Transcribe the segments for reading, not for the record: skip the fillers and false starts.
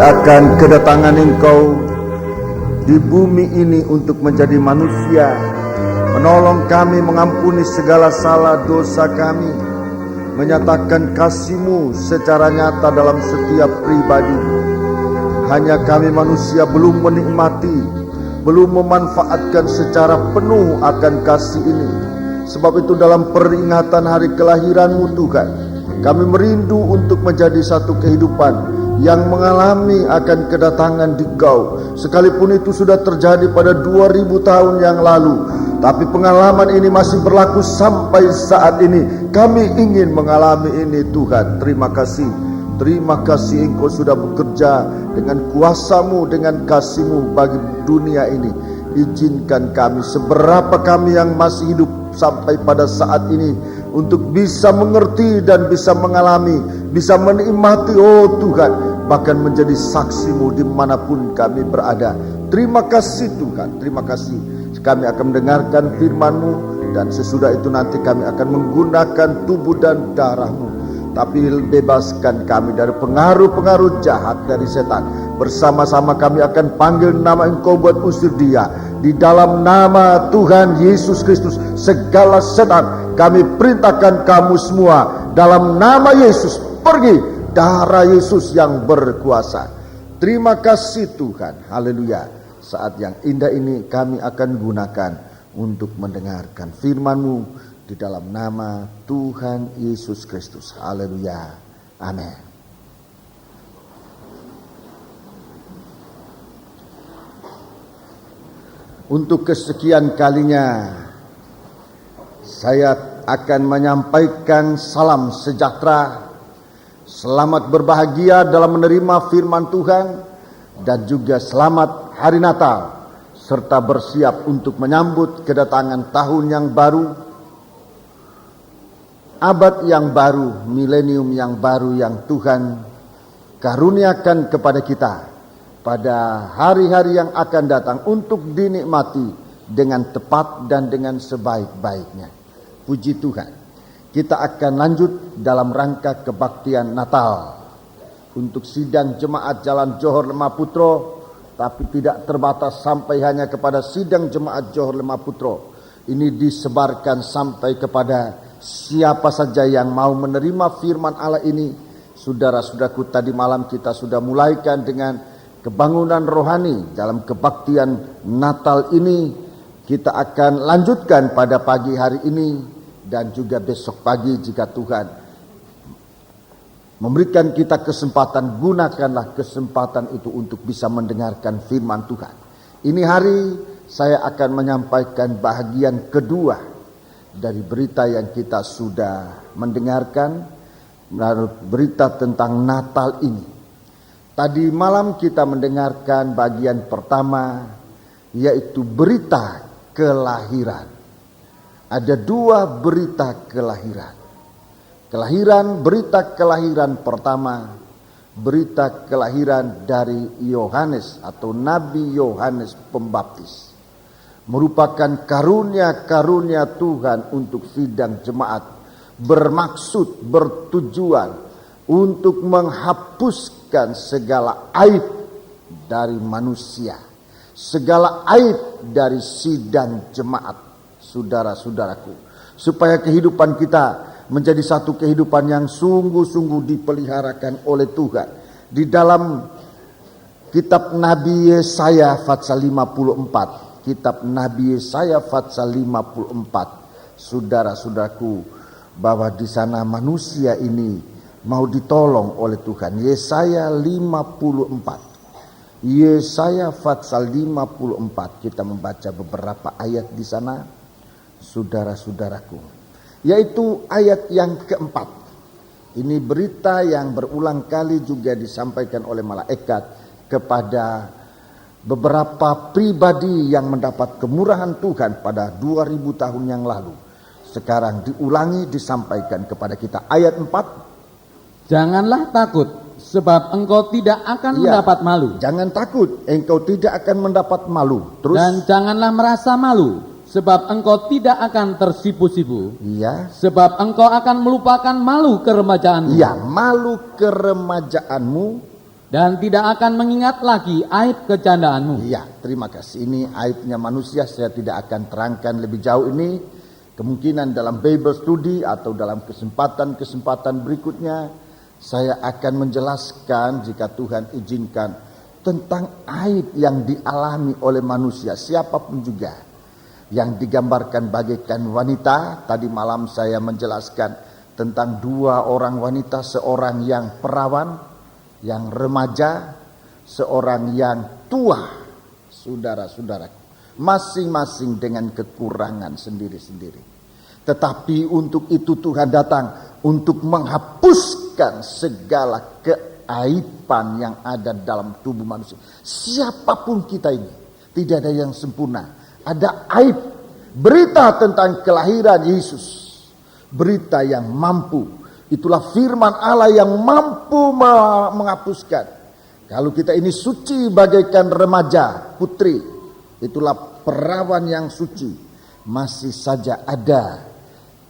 akan kedatangan Engkau di bumi ini untuk menjadi manusia, menolong kami mengampuni segala salah dosa kami, menyatakan kasih-Mu secara nyata dalam setiap pribadi. Hanya kami manusia belum menikmati, belum memanfaatkan secara penuh akan kasih ini. Sebab itu dalam peringatan hari kelahiran-Mu Tuhan, kami merindu untuk menjadi satu kehidupan yang mengalami akan kedatangan Dikau. Sekalipun itu sudah terjadi pada 2000 tahun yang lalu, tapi pengalaman ini masih berlaku sampai saat ini. Kami ingin mengalami ini Tuhan. Terima kasih. Terima kasih Engkau sudah bekerja dengan kuasa-Mu, dengan kasih-Mu bagi dunia ini. Izinkan kami, seberapa kami yang masih hidup sampai pada saat ini, untuk bisa mengerti dan bisa mengalami, bisa menikmati, oh Tuhan, bahkan menjadi saksi-Mu dimanapun kami berada. Terima kasih Tuhan, terima kasih. Kami akan mendengarkan firman-Mu, dan sesudah itu nanti kami akan menggunakan tubuh dan darah-Mu. Tapi bebaskan kami dari pengaruh-pengaruh jahat dari setan. Bersama-sama kami akan panggil nama Engkau buat usir dia. Di dalam nama Tuhan Yesus Kristus, segala setan kami perintahkan kamu semua dalam nama Yesus, pergi. Darah Yesus yang berkuasa. Terima kasih Tuhan. Haleluya. Saat yang indah ini kami akan gunakan untuk mendengarkan firman-Mu di dalam nama Tuhan Yesus Kristus. Haleluya. Amin. Untuk kesekian kalinya saya akan menyampaikan salam sejahtera, selamat berbahagia dalam menerima firman Tuhan, dan juga selamat hari Natal, serta bersiap untuk menyambut kedatangan tahun yang baru, abad yang baru, milenium yang baru yang Tuhan karuniakan kepada kita pada hari-hari yang akan datang untuk dinikmati dengan tepat dan dengan sebaik-baiknya. Puji Tuhan. Kita akan lanjut dalam rangka kebaktian Natal untuk sidang jemaat Jalan Johor Lemah-Putro, tapi tidak terbatas sampai hanya kepada sidang jemaat Johor Lemah-Putro. Ini disebarkan sampai kepada siapa saja yang mau menerima firman Allah ini. Saudara-saudaraku, tadi malam kita sudah mulaikan dengan kebangunan rohani dalam kebaktian Natal ini. Kita akan lanjutkan pada pagi hari ini dan juga besok pagi jika Tuhan memberikan kita kesempatan. Gunakanlah kesempatan itu untuk bisa mendengarkan firman Tuhan. Ini hari saya akan menyampaikan bahagian kedua dari berita yang kita sudah mendengarkan, berita tentang Natal ini. Tadi malam kita mendengarkan bagian pertama, yaitu berita kelahiran. Ada dua berita kelahiran. Berita kelahiran pertama, berita kelahiran dari Yohanes atau Nabi Yohanes Pembaptis. Merupakan karunia-karunia Tuhan untuk sidang jemaat, bermaksud, bertujuan untuk menghapuskan segala aib dari manusia, segala aib dari sidang jemaat, saudara-saudaraku, supaya kehidupan kita menjadi satu kehidupan yang sungguh-sungguh dipeliharakan oleh Tuhan. Di dalam kitab Nabi Yesaya pasal 54, kitab Nabi Yesaya pasal 54, saudara-saudaraku, bahwa di sana manusia ini mau ditolong oleh Tuhan. Yesaya 54. Yesaya pasal 54, kita membaca beberapa ayat di sana, saudara-saudaraku, yaitu ayat yang keempat. Ini berita yang berulang kali juga disampaikan oleh malaikat kepada beberapa pribadi yang mendapat kemurahan Tuhan pada 2000 tahun yang lalu. Sekarang diulangi, disampaikan kepada kita. Ayat 4. Janganlah takut, sebab engkau tidak akan mendapat malu. Jangan takut, engkau tidak akan mendapat malu. Terus. Dan janganlah merasa malu, sebab engkau tidak akan tersipu-sipu. Iya. Sebab engkau akan melupakan malu keremajaanmu. Iya, malu keremajaanmu. dan tidak akan mengingat lagi aib kecandaanmu. Iya, terima kasih. Ini aibnya manusia, saya tidak akan terangkan lebih jauh ini. Kemungkinan dalam Bible Study atau dalam kesempatan-kesempatan berikutnya saya akan menjelaskan jika Tuhan izinkan tentang aib yang dialami oleh manusia siapapun juga, yang digambarkan bagaikan wanita. Tadi malam saya menjelaskan tentang dua orang wanita, seorang yang perawan, yang remaja, seorang yang tua. Saudara-saudaraku, masing-masing dengan kekurangan sendiri-sendiri. Tetapi untuk itu Tuhan datang untuk menghapuskan segala keaiban yang ada dalam tubuh manusia. Siapapun kita ini, tidak ada yang sempurna. Ada aib. Berita tentang kelahiran Yesus, berita yang mampu. Itulah firman Allah yang mampu menghapuskan. Kalau kita ini suci bagaikan remaja putri, itulah perawan yang suci. Masih saja ada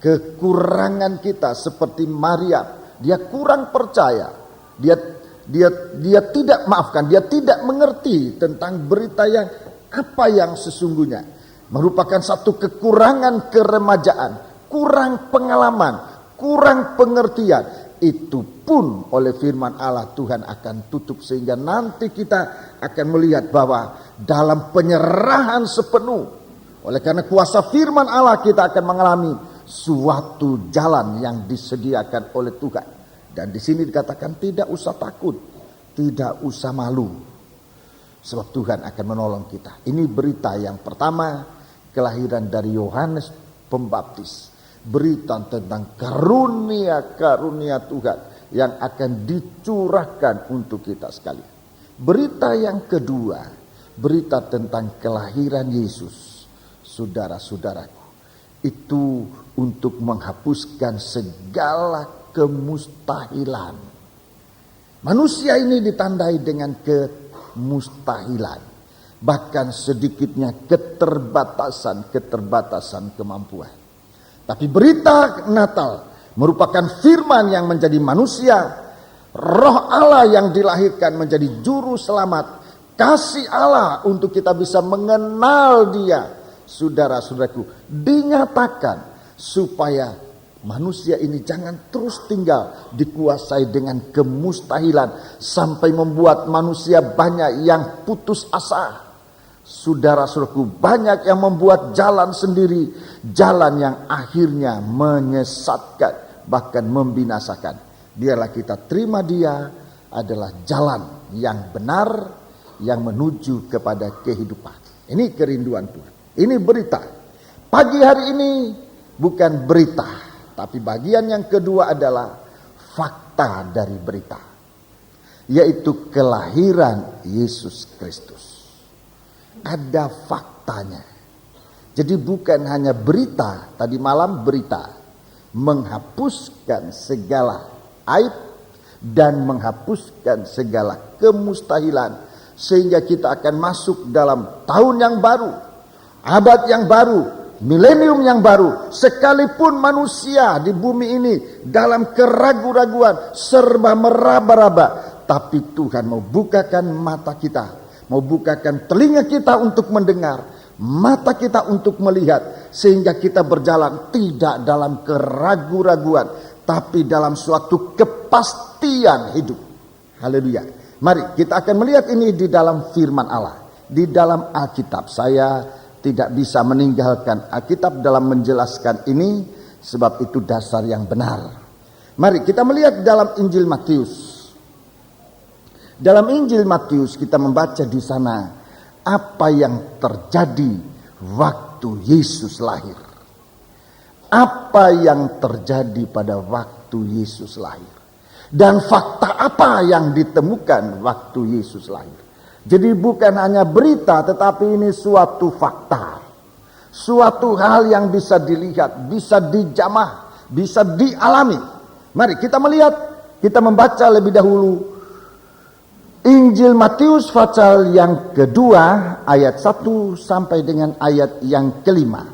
kekurangan kita seperti Maria. Dia kurang percaya. Dia tidak mengerti tentang berita yang apa yang sesungguhnya. Merupakan satu kekurangan keremajaan, kurang pengalaman, kurang pengertian. Itu pun oleh firman Allah Tuhan akan tutup, sehingga nanti kita akan melihat bahwa dalam penyerahan sepenuh, oleh karena kuasa firman Allah, kita akan mengalami suatu jalan yang disediakan oleh Tuhan. Dan di sini dikatakan tidak usah takut, tidak usah malu, sebab Tuhan akan menolong kita. Ini berita yang pertama, kelahiran dari Yohanes Pembaptis. Berita tentang karunia-karunia Tuhan yang akan dicurahkan untuk kita sekalian. Berita yang kedua, berita tentang kelahiran Yesus. Saudara-saudaraku, itu untuk menghapuskan segala kemustahilan. Manusia ini ditandai dengan kemustahilan, bahkan sedikitnya keterbatasan kemampuan. Tapi berita Natal merupakan firman yang menjadi manusia, roh Allah yang dilahirkan menjadi juru selamat, kasih Allah untuk kita bisa mengenal Dia. Saudara-saudaraku, dinyatakan supaya manusia ini jangan terus tinggal dikuasai dengan kemustahilan sampai membuat manusia banyak yang putus asa. Saudara-saudaraku, banyak yang membuat jalan sendiri, jalan yang akhirnya menyesatkan, bahkan membinasakan. Biarlah kita terima Dia adalah jalan yang benar, yang menuju kepada kehidupan. Ini kerinduan Tuhan. Ini berita. Pagi hari ini bukan berita, tapi bagian yang kedua adalah fakta dari berita, yaitu kelahiran Yesus Kristus. Ada faktanya. Jadi bukan hanya berita, tadi malam berita menghapuskan segala aib dan menghapuskan segala kemustahilan, sehingga kita akan masuk dalam tahun yang baru, abad yang baru, milenium yang baru. Sekalipun manusia di bumi ini dalam keraguan-raguan, serba meraba-raba, tapi Tuhan mau bukakan mata kita, mau bukakan telinga kita untuk mendengar, mata kita untuk melihat, sehingga kita berjalan tidak dalam keraguan-raguan, tapi dalam suatu kepastian hidup. Haleluya. Mari kita akan melihat ini di dalam firman Allah, di dalam Alkitab. Saya tidak bisa meninggalkan Alkitab dalam menjelaskan ini, sebab itu dasar yang benar. Mari kita melihat dalam Injil Matius. Dalam Injil Matius kita membaca di sana apa yang terjadi waktu Yesus lahir. Apa yang terjadi pada waktu Yesus lahir. Dan fakta apa yang ditemukan waktu Yesus lahir. Jadi bukan hanya berita, tetapi ini suatu fakta. Suatu hal yang bisa dilihat, bisa dijamah, bisa dialami. Mari kita melihat, kita membaca lebih dahulu Injil Matius pasal yang kedua ayat 1 sampai dengan ayat yang kelima.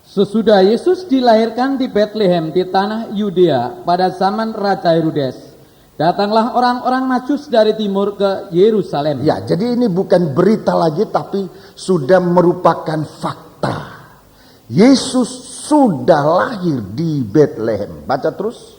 Sesudah Yesus dilahirkan di Betlehem di tanah Yudea pada zaman Raja Herodes, datanglah orang-orang Majus dari timur ke Yerusalem. Ya, jadi ini bukan berita lagi tapi sudah merupakan fakta. Yesus sudah lahir di Bethlehem. Baca terus.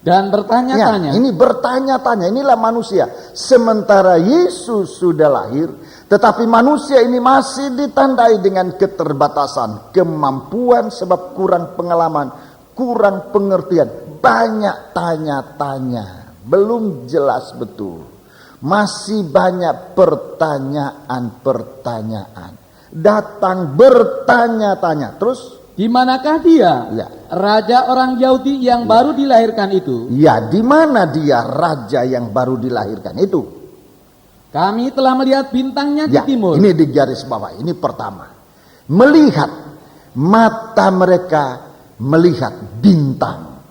Dan bertanya-tanya. Ya, ini bertanya-tanya, inilah manusia. Sementara Yesus sudah lahir, tetapi manusia ini masih ditandai dengan keterbatasan, kemampuan sebab kurang pengalaman, kurang pengertian, banyak tanya-tanya, belum jelas betul. Masih banyak pertanyaan-pertanyaan. Datang bertanya-tanya. Terus? Di manakah dia? Ya. Raja orang Yahudi yang baru dilahirkan itu? Ya, di mana dia raja yang baru dilahirkan itu? Kami telah melihat bintangnya Ya, di timur. ini di garis bawah. Ini pertama. Melihat, mata mereka melihat bintang.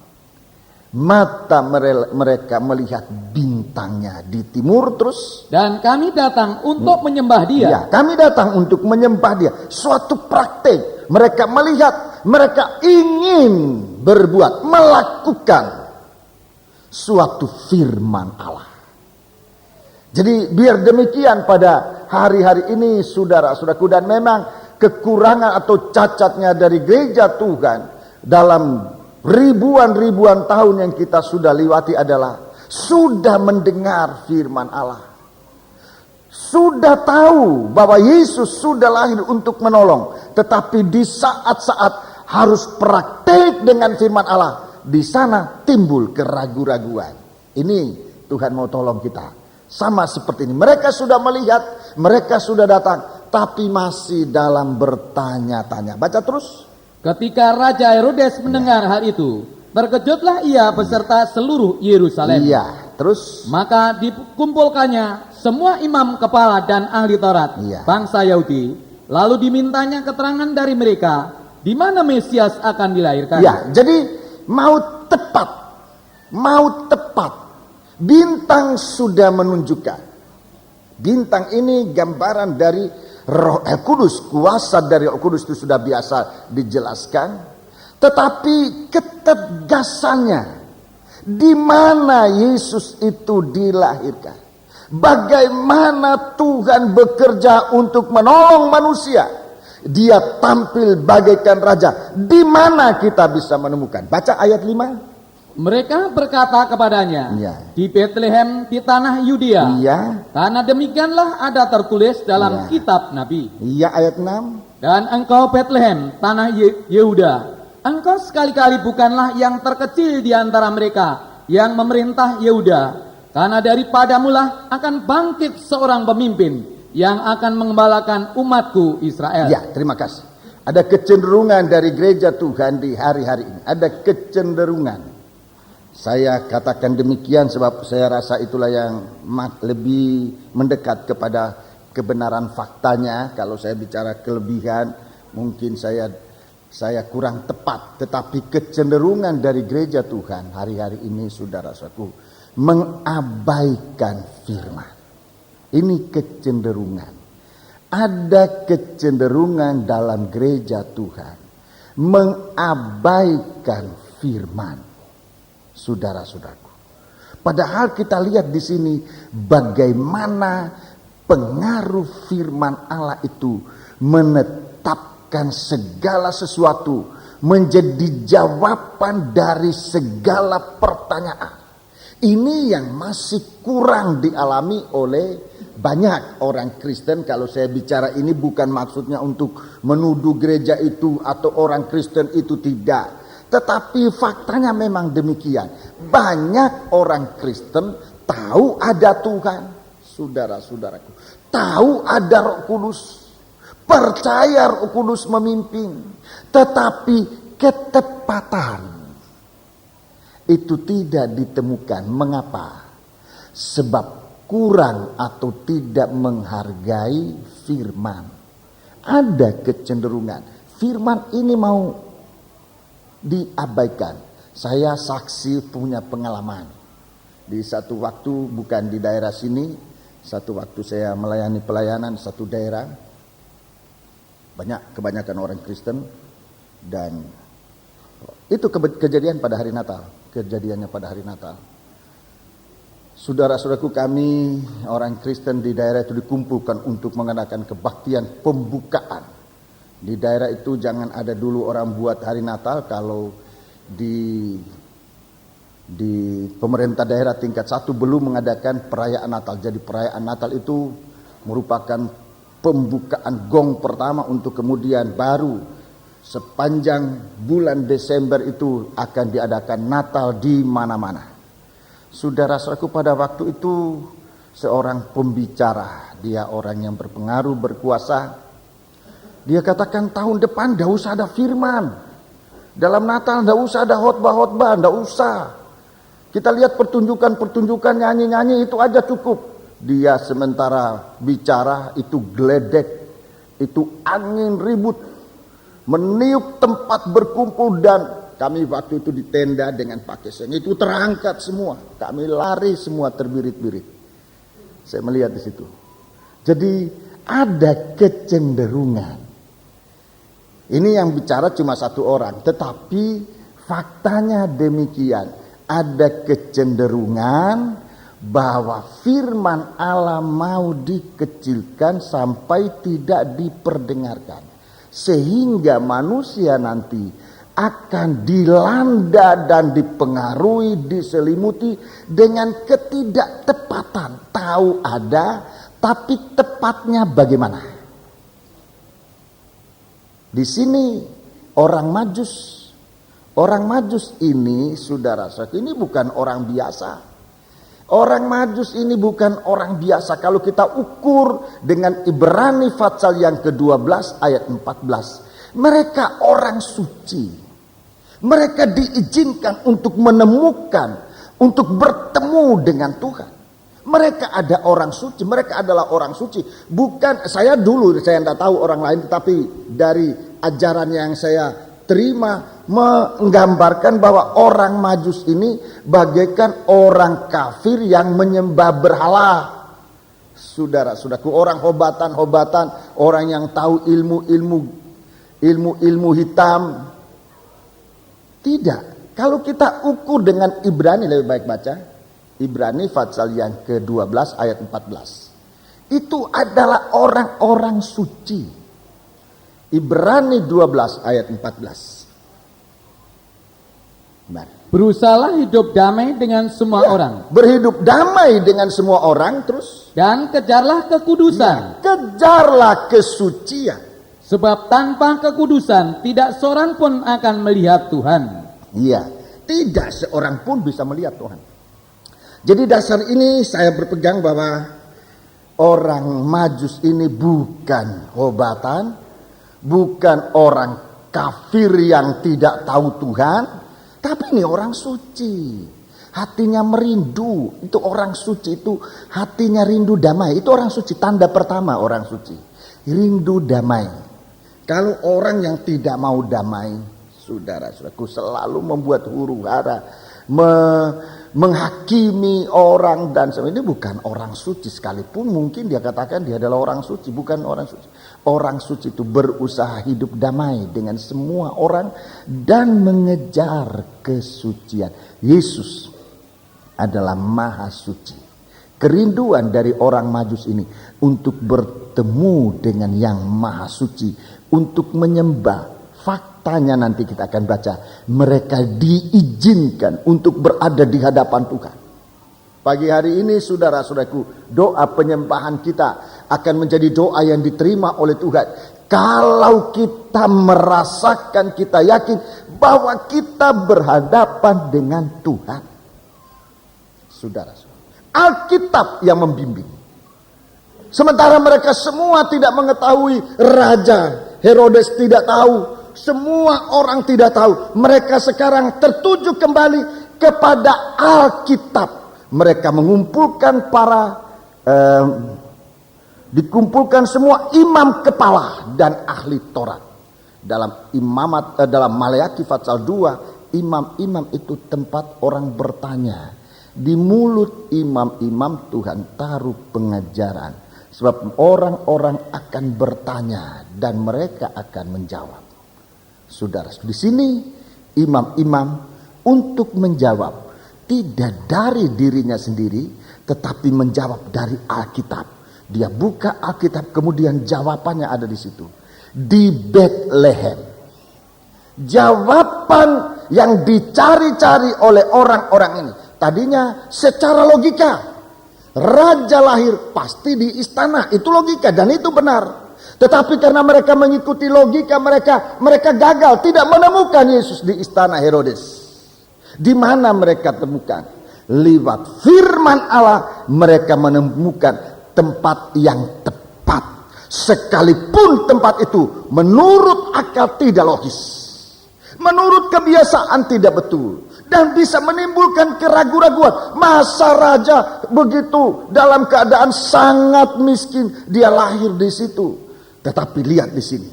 Mata mereka melihat bintangnya di timur terus. Dan kami datang untuk menyembah dia. Ya, kami datang untuk menyembah dia. Suatu praktek. Mereka melihat, mereka ingin berbuat, melakukan suatu firman Allah. Jadi biar demikian pada hari-hari ini saudara-saudaraku, dan memang kekurangan atau cacatnya dari gereja Tuhan dalam ribuan tahun yang kita sudah lewati adalah sudah mendengar firman Allah. Sudah tahu bahwa Yesus sudah lahir untuk menolong. Tetapi di saat-saat harus praktek dengan firman Allah, di sana timbul keraguan-raguan. Ini Tuhan mau tolong kita. Sama seperti ini. Mereka sudah melihat, mereka sudah datang, tapi masih dalam bertanya-tanya. Baca terus. Ketika Raja Herodes mendengar hal itu, terkejutlah ia beserta seluruh Yerusalem. Iya, terus. Maka dikumpulkannya semua imam kepala dan ahli Taurat Iya. bangsa Yahudi, lalu dimintanya keterangan dari mereka di mana Mesias akan dilahirkan. Ya, jadi mau tepat. Bintang sudah menunjukkan. Bintang ini gambaran dari Roh Kudus, kuasa dari Roh Kudus itu sudah biasa dijelaskan. Tetapi ketegasannya, di mana Yesus itu dilahirkan. Bagaimana Tuhan bekerja untuk menolong manusia. Dia tampil bagaikan raja. Di mana kita bisa menemukan? Baca ayat 5. Mereka berkata kepadanya, Iya. di Bethlehem di tanah Yudea. Iya. Karena demikianlah ada tertulis dalam Iya. kitab Nabi. Iya, ayat 6. Dan engkau Bethlehem tanah Yehuda, engkau sekali-kali bukanlah yang terkecil di antara mereka yang memerintah Yehuda. Karena daripadamulah akan bangkit seorang pemimpin yang akan mengembalakan umatku Israel. Ya, terima kasih. Ada kecenderungan dari gereja Tuhan di hari-hari ini. Ada kecenderungan. Saya katakan demikian sebab saya rasa itulah yang lebih mendekat kepada kebenaran faktanya. Kalau saya bicara kelebihan, mungkin saya kurang tepat. Tetapi kecenderungan dari gereja Tuhan hari-hari ini, saudara-saudaraku, mengabaikan firman. Ini kecenderungan. Ada kecenderungan dalam gereja Tuhan mengabaikan firman, saudara-saudaraku. Padahal kita lihat di sini bagaimana pengaruh firman Allah itu menetapkan segala sesuatu, menjadi jawaban dari segala pertanyaan. Ini yang masih kurang dialami oleh banyak orang Kristen. Kalau saya bicara ini bukan maksudnya untuk menuduh gereja itu atau orang Kristen itu, tidak. Tetapi faktanya memang demikian. Banyak orang Kristen tahu ada Tuhan, saudara-saudaraku. Tahu ada Roh Kudus. Percaya Roh Kudus memimpin. Tetapi ketepatan itu tidak ditemukan. Mengapa? Sebab kurang atau tidak menghargai firman. Ada kecenderungan firman ini mau diabaikan. Saya saksi punya pengalaman. Di satu waktu, bukan di daerah sini, satu waktu saya melayani pelayanan satu daerah, kebanyakan orang Kristen, dan itu kejadian pada hari Natal. Kejadiannya pada hari Natal. Saudara-saudaraku, kami orang Kristen di daerah itu dikumpulkan untuk mengadakan kebaktian pembukaan. Di daerah itu jangan ada dulu orang buat hari Natal. Kalau di pemerintah daerah tingkat 1 belum mengadakan perayaan Natal. Jadi perayaan Natal itu merupakan pembukaan gong pertama untuk kemudian baru sepanjang bulan Desember itu akan diadakan Natal di mana-mana. Saudara-saudaraku, pada waktu itu seorang pembicara, dia orang yang berpengaruh, berkuasa. Dia katakan tahun depan tidak usah ada firman. Dalam Natal tidak usah ada khotbah-khotbah, tidak usah. Kita lihat pertunjukan-pertunjukan, nyanyi-nyanyi itu aja cukup. Dia sementara bicara itu geledek, itu angin ribut, meniup tempat berkumpul, dan kami waktu itu di tenda dengan pakai seng itu terangkat semua. Kami lari semua terbirit-birit. Saya melihat di situ. Jadi ada kecenderungan. Ini yang bicara cuma satu orang, tetapi faktanya demikian. Ada kecenderungan bahwa firman Allah mau dikecilkan sampai tidak diperdengarkan. Sehingga manusia nanti akan dilanda dan dipengaruhi, diselimuti dengan ketidaktepatan. Tahu ada, tapi tepatnya bagaimana? Di sini orang Majus ini, saudara-saudara, ini bukan orang biasa. Orang Majus ini bukan orang biasa. Kalau kita ukur dengan Ibrani Fatsal yang ke-12 ayat 14. Mereka orang suci. Mereka diizinkan untuk menemukan, untuk bertemu dengan Tuhan. Mereka ada orang suci, mereka adalah orang suci. Bukan, saya tidak tahu orang lain, tetapi dari ajaran yang saya terima menggambarkan bahwa orang Majus ini bagaikan orang kafir yang menyembah berhala. Saudara-saudaraku, orang hobatan-hobatan, orang yang tahu ilmu hitam. Tidak. Kalau kita ukur dengan Ibrani, lebih baik baca Ibrani Fatsal yang ke-12 ayat 14. Itu adalah orang-orang suci. Ibrani 12 ayat 14. Berusahalah hidup damai dengan semua orang. Berhidup damai dengan semua orang, terus Dan kejarlah kekudusan. kejarlah kesucian. Sebab tanpa kekudusan tidak seorang pun akan melihat Tuhan. Iya, tidak seorang pun bisa melihat Tuhan. Jadi dasar ini saya berpegang bahwa orang Majus ini bukan hobatan, bukan orang kafir yang tidak tahu Tuhan, tapi ini orang suci. Hatinya merindu. Itu orang suci, itu hatinya rindu damai. Itu orang suci, tanda pertama orang suci. Rindu damai. Kalau orang yang tidak mau damai, saudara-saudaraku, selalu membuat huru-hara, menghakimi orang dan sebagainya, ini bukan orang suci. Sekalipun mungkin dia katakan dia adalah orang suci, bukan orang suci. Orang suci itu berusaha hidup damai dengan semua orang dan mengejar kesucian. Yesus adalah maha suci. Kerinduan dari orang Majus ini untuk bertemu dengan yang maha suci, untuk menyembah. Faktanya nanti kita akan baca, mereka diizinkan untuk berada di hadapan Tuhan. Pagi hari ini saudara-saudaraku, doa penyembahan kita akan menjadi doa yang diterima oleh Tuhan. Kalau kita merasakan, kita yakin bahwa kita berhadapan dengan Tuhan. Saudara-saudara, Alkitab yang membimbing. Sementara mereka semua tidak mengetahui, Raja Herodes tidak tahu, semua orang tidak tahu. Mereka sekarang tertuju kembali kepada Alkitab. Mereka mengumpulkan dikumpulkan semua imam kepala dan ahli Taurat. Dalam Maleakhi Fatsal 2, imam-imam itu tempat orang bertanya. Di mulut imam-imam Tuhan taruh pengajaran. Sebab orang-orang akan bertanya dan mereka akan menjawab. Saudara, di sini imam-imam untuk menjawab tidak dari dirinya sendiri, tetapi menjawab dari Alkitab. Dia buka Alkitab, kemudian jawabannya ada di situ. Di Bethlehem. Jawaban yang dicari-cari oleh orang-orang ini. Tadinya secara logika, raja lahir pasti di istana. Itu logika dan itu benar. Tetapi karena mereka mengikuti logika mereka gagal, tidak menemukan Yesus di istana Herodes. Di mana mereka temukan? Lewat firman Allah mereka menemukan tempat yang tepat. Sekalipun tempat itu menurut akal tidak logis, menurut kebiasaan tidak betul, dan bisa menimbulkan keraguan-raguan. Masa raja begitu dalam keadaan sangat miskin dia lahir di situ? Tetapi lihat di sini,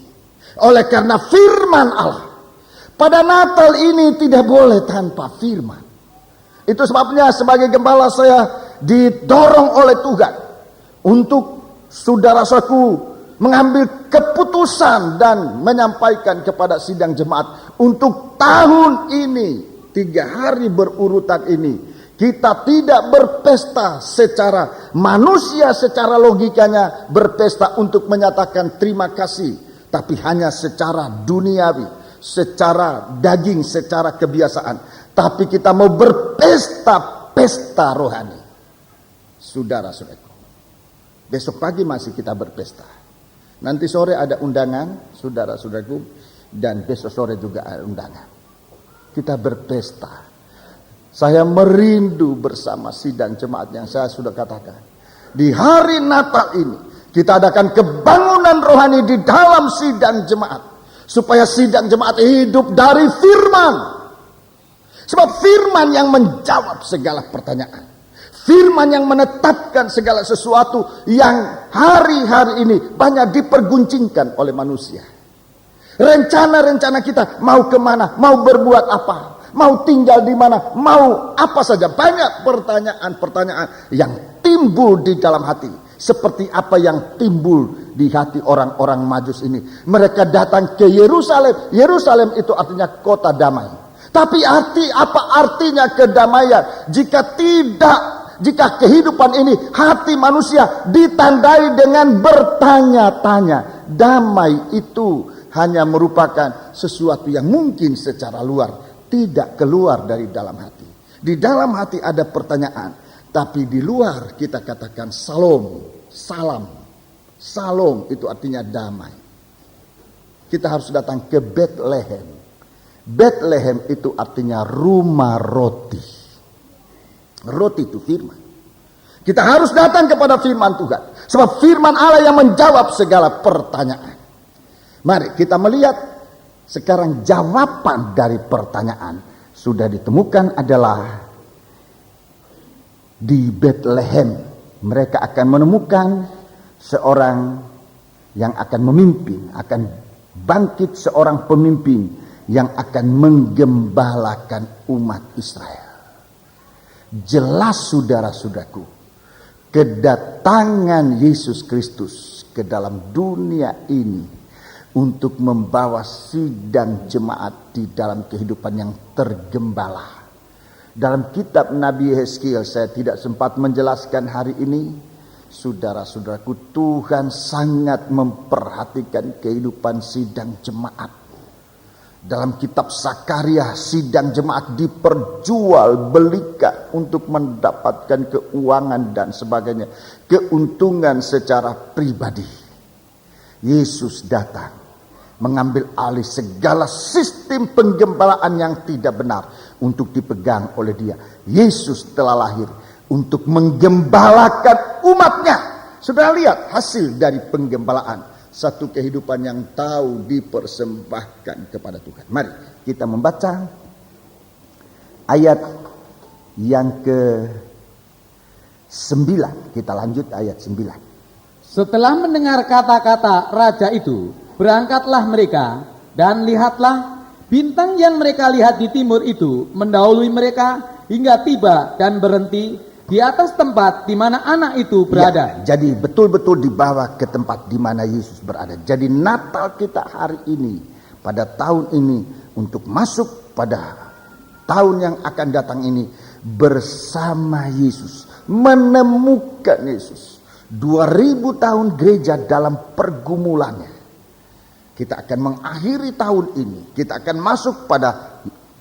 oleh karena firman Allah, pada Natal ini tidak boleh tanpa firman. Itu sebabnya sebagai gembala saya didorong oleh Tuhan untuk saudara-saudaraku mengambil keputusan dan menyampaikan kepada sidang jemaat untuk tahun ini, 3 hari berurutan ini, kita tidak berpesta secara manusia, secara logikanya berpesta untuk menyatakan terima kasih, tapi hanya secara duniawi, secara daging, secara kebiasaan. Tapi kita mau berpesta, pesta rohani. Saudara-saudaraku, besok pagi masih kita berpesta. Nanti sore ada undangan, saudara-saudaraku, dan besok sore juga ada undangan. Kita berpesta. Saya merindu bersama sidang jemaat yang saya sudah katakan. Di hari Natal ini, kita adakan kebangunan rohani di dalam sidang jemaat. Supaya sidang jemaat hidup dari firman. Sebab firman yang menjawab segala pertanyaan. Firman yang menetapkan segala sesuatu yang hari-hari ini banyak diperguncingkan oleh manusia. Rencana-rencana kita mau kemana, mau berbuat apa, mau tinggal di mana, mau apa saja. Banyak pertanyaan-pertanyaan yang timbul di dalam hati. Seperti apa yang timbul di hati orang-orang Majus ini. Mereka datang ke Yerusalem. Yerusalem itu artinya kota damai. Tapi apa artinya kedamaian jika kehidupan ini hati manusia ditandai dengan bertanya-tanya. Damai itu hanya merupakan sesuatu yang mungkin secara luar tidak keluar dari dalam hati. Di dalam hati ada pertanyaan, tapi di luar kita katakan salam. Salom itu artinya damai. Kita harus datang ke Bethlehem. Bethlehem itu artinya rumah roti. Roti itu firman. Kita harus datang kepada firman Tuhan. Sebab firman Allah yang menjawab segala pertanyaan. Mari kita melihat sekarang jawaban dari pertanyaan. Sudah ditemukan adalah di Bethlehem. Mereka akan menemukan seorang yang akan memimpin. Akan bangkit seorang pemimpin yang akan menggembalakan umat Israel. Jelas saudara-saudaraku, kedatangan Yesus Kristus ke dalam dunia ini untuk membawa sidang jemaat di dalam kehidupan yang tergembala. Dalam kitab Nabi Yeskiel saya tidak sempat menjelaskan hari ini. Saudara-saudaraku, Tuhan sangat memperhatikan kehidupan sidang jemaat. Dalam kitab Sakaria, sidang jemaat diperjualbelikan untuk mendapatkan keuangan dan sebagainya, keuntungan secara pribadi. Yesus datang mengambil alih segala sistem penggembalaan yang tidak benar untuk dipegang oleh Dia. Yesus telah lahir untuk menggembalakan umatnya. Sudah lihat hasil dari penggembalaan. Satu kehidupan yang tahu dipersembahkan kepada Tuhan. Mari kita membaca ayat yang ke-9. Kita lanjut ayat 9. Setelah mendengar kata-kata raja itu, berangkatlah mereka, dan lihatlah bintang yang mereka lihat di timur itu mendahului mereka hingga tiba dan berhenti di atas tempat di mana anak itu berada. Ya, jadi betul-betul dibawa ke tempat di mana Yesus berada. Jadi Natal kita hari ini, pada tahun ini, untuk masuk pada tahun yang akan datang ini bersama Yesus. menemukan Yesus. 2000 tahun gereja dalam pergumulannya. Kita akan mengakhiri tahun ini. Kita akan masuk pada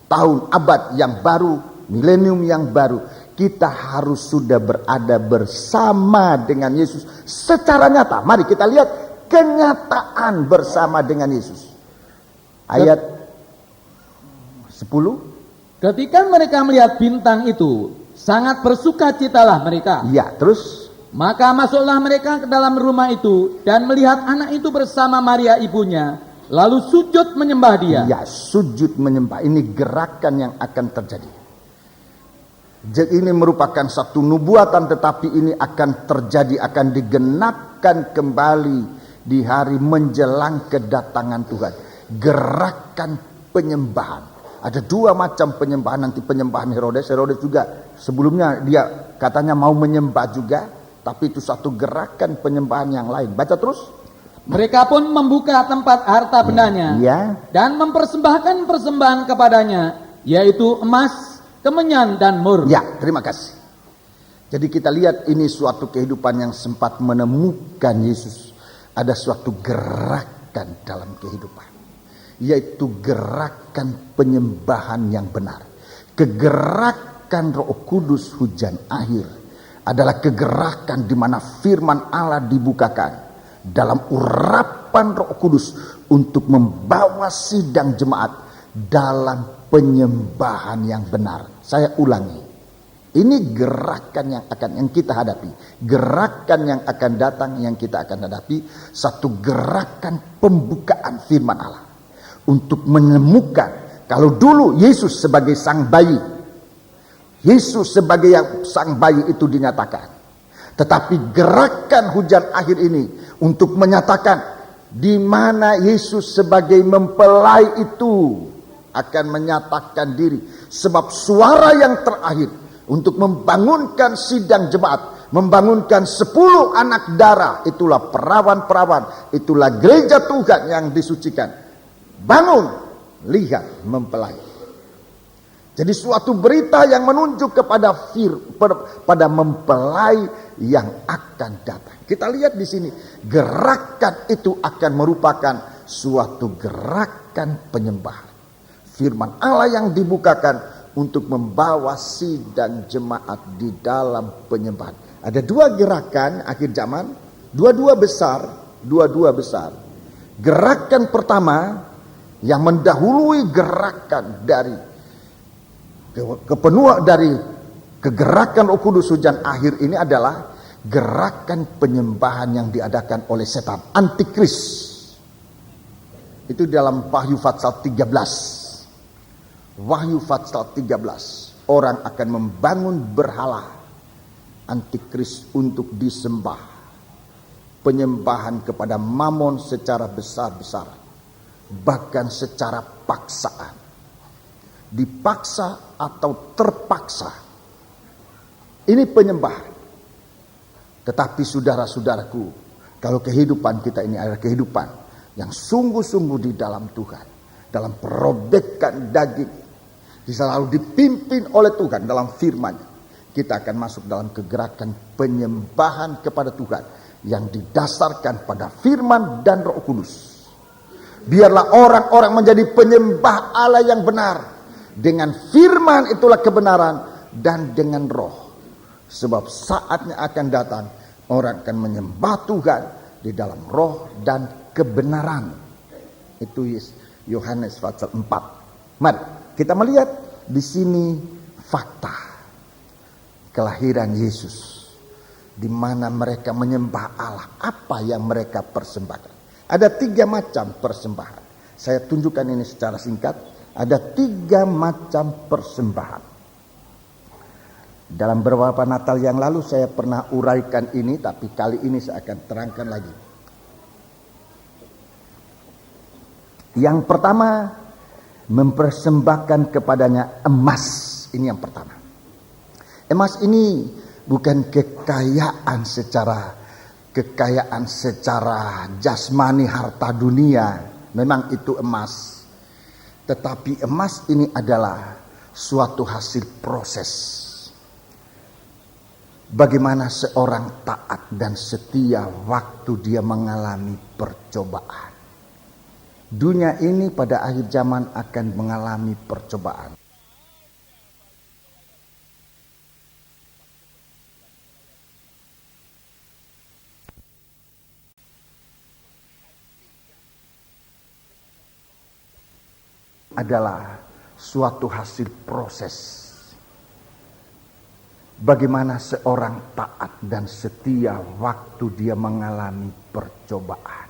tahun abad yang baru, milenium yang baru. Kita harus sudah berada bersama dengan Yesus secara nyata. Mari kita lihat kenyataan bersama dengan Yesus. Ayat 10. Ketika mereka melihat bintang itu, sangat bersukacitalah mereka. Ya, terus Maka masuklah mereka ke dalam rumah itu dan melihat anak itu bersama Maria ibunya, lalu sujud menyembah dia. ya, sujud menyembah. Ini gerakan yang akan terjadi. Ini merupakan satu nubuatan, tetapi ini akan terjadi, akan digenapkan kembali di hari menjelang kedatangan Tuhan. Gerakan penyembahan. Ada dua macam penyembahan. Nanti penyembahan Herodes juga sebelumnya dia katanya mau menyembah juga, tapi itu satu gerakan penyembahan yang lain. Baca terus. Mereka pun membuka tempat harta bendanya Ya. dan mempersembahkan persembahan kepadanya, yaitu emas, kemenyan, dan mur. Ya, terima kasih. Jadi kita lihat ini suatu kehidupan yang sempat menemukan Yesus. Ada suatu gerakan dalam kehidupan, yaitu gerakan penyembahan yang benar. Kegerakan Roh Kudus hujan akhir adalah kegerakan di mana firman Allah dibukakan dalam urapan Roh Kudus untuk membawa sidang jemaat dalam penyembahan yang benar. Saya ulangi. Ini gerakan yang kita hadapi. Gerakan yang akan datang yang kita akan hadapi. Satu gerakan pembukaan firman Allah. Untuk menemukan. Kalau dulu Yesus sebagai sang bayi. Yesus sebagai sang bayi itu dinyatakan. Tetapi gerakan hujan akhir ini. Untuk menyatakan. Di mana Yesus sebagai mempelai itu. Akan menyatakan diri. Sebab suara yang terakhir. Untuk membangunkan sidang jemaat. Membangunkan 10 anak darah. Itulah perawan-perawan. Itulah gereja Tuhan yang disucikan. Bangun. Lihat mempelai. Jadi suatu berita yang menunjuk pada mempelai yang akan datang. Kita lihat di sini. Gerakan itu akan merupakan suatu gerakan penyembahan. Firman Allah yang dibukakan untuk membawa sidang jemaat di dalam penyembahan. Ada dua gerakan akhir zaman, dua-dua besar. Gerakan pertama yang mendahului gerakan dari kegerakan Roh Kudus hujan akhir ini adalah gerakan penyembahan yang diadakan oleh setan, antikris. Itu dalam Wahyu pasal 13. Wahyu pasal 13. Orang akan membangun berhala antikris untuk disembah. Penyembahan kepada Mamon secara besar-besaran. Bahkan secara paksaan. Dipaksa atau terpaksa. Ini penyembahan. Tetapi saudara-saudaraku, kalau kehidupan kita ini adalah kehidupan yang sungguh-sungguh di dalam Tuhan. Dalam perobekan daging. Selalu dipimpin oleh Tuhan dalam firman-Nya. Kita akan masuk dalam kegerakan penyembahan kepada Tuhan. Yang didasarkan pada firman dan Roh Kudus. Biarlah orang-orang menjadi penyembah Allah yang benar. Dengan firman itulah kebenaran dan dengan roh. Sebab saatnya akan datang orang akan menyembah Tuhan di dalam roh dan kebenaran. Itu Yohanes pasal 4. Mari kita melihat di sini fakta kelahiran Yesus. Di mana mereka menyembah Allah. Apa yang mereka persembahkan. Ada 3 macam persembahan. Saya tunjukkan ini secara singkat. Ada 3 macam persembahan. Dalam beberapa Natal yang lalu saya pernah uraikan ini, tapi kali ini saya akan terangkan lagi. Yang pertama, mempersembahkan kepadanya emas. Ini yang pertama. Emas ini bukan kekayaan secara jasmani harta dunia. Memang itu emas. Tetapi emas ini adalah suatu hasil proses. Bagaimana seorang taat dan setia waktu dia mengalami percobaan. Dunia ini pada akhir zaman akan mengalami percobaan. Adalah suatu hasil proses. Bagaimana seorang taat dan setia waktu dia mengalami percobaan.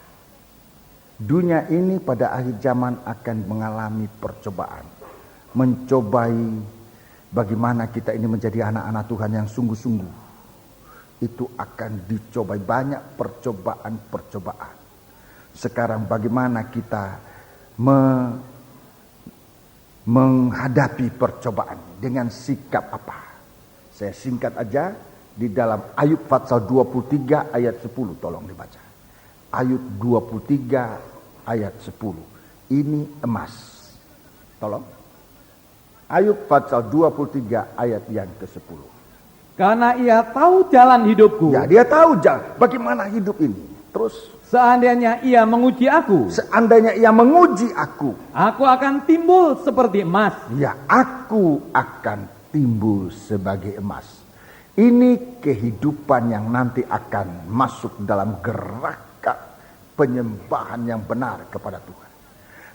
Dunia ini pada akhir zaman akan mengalami percobaan. Mencobai bagaimana kita ini menjadi anak-anak Tuhan yang sungguh-sungguh. Itu akan dicobai banyak percobaan-percobaan. Sekarang bagaimana kita menghadapi percobaan dengan sikap apa? Saya singkat aja di dalam Ayub pasal 23 ayat 10, tolong dibaca. Ayub 23 ayat 10. Ini emas. Tolong. Ayub pasal 23 ayat yang ke-10. Karena ia tahu jalan hidupku. Ya, dia tahu jalan. Bagaimana hidup ini? Terus Seandainya ia menguji aku, aku akan timbul seperti emas. Ya, aku akan timbul sebagai emas. Ini kehidupan yang nanti akan masuk dalam gerakan penyembahan yang benar kepada Tuhan.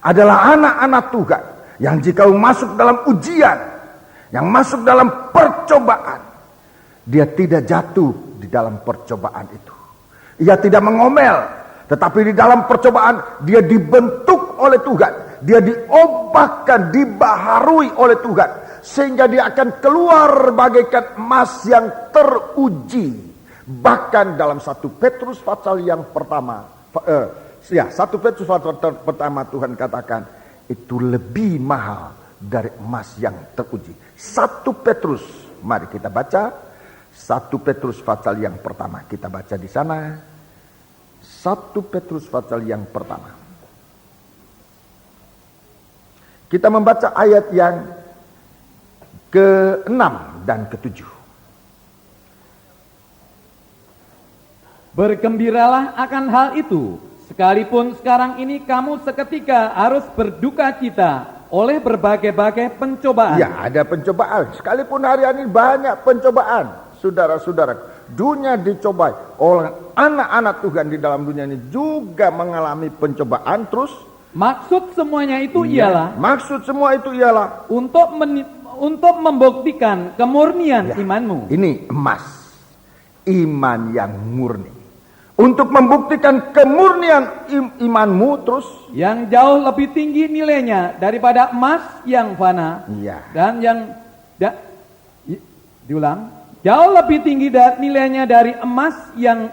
Adalah anak-anak Tuhan yang jika masuk dalam ujian, yang masuk dalam percobaan, dia tidak jatuh di dalam percobaan itu. Ia tidak mengomel. Tetapi di dalam percobaan dia dibentuk oleh Tuhan. Dia diubahkan, dibaharui oleh Tuhan. Sehingga dia akan keluar bagaikan emas yang teruji. Bahkan dalam 1 Petrus pasal yang pertama. 1 Petrus pasal pertama Tuhan katakan. Itu lebih mahal dari emas yang teruji. 1 Petrus, mari kita baca. 1 Petrus pasal yang pertama. Kita baca di sana. 1 Petrus pasal yang pertama. Kita membaca ayat yang ke-6 dan ke-7. Bergembiralah akan hal itu, sekalipun sekarang ini kamu seketika harus berduka cita oleh berbagai-bagai pencobaan. Ya, ada pencobaan. Sekalipun hari ini banyak pencobaan. Saudara-saudara, dunia dicobai oleh anak-anak Tuhan di dalam dunia ini juga mengalami pencobaan. Terus maksud semuanya itu ialah untuk membuktikan kemurnian imanmu. Ini emas, iman yang murni. Untuk membuktikan kemurnian imanmu, terus yang jauh lebih tinggi nilainya daripada emas yang fana. Iya. Dan yang diulang. Jauh lebih tinggi nilainya dari emas yang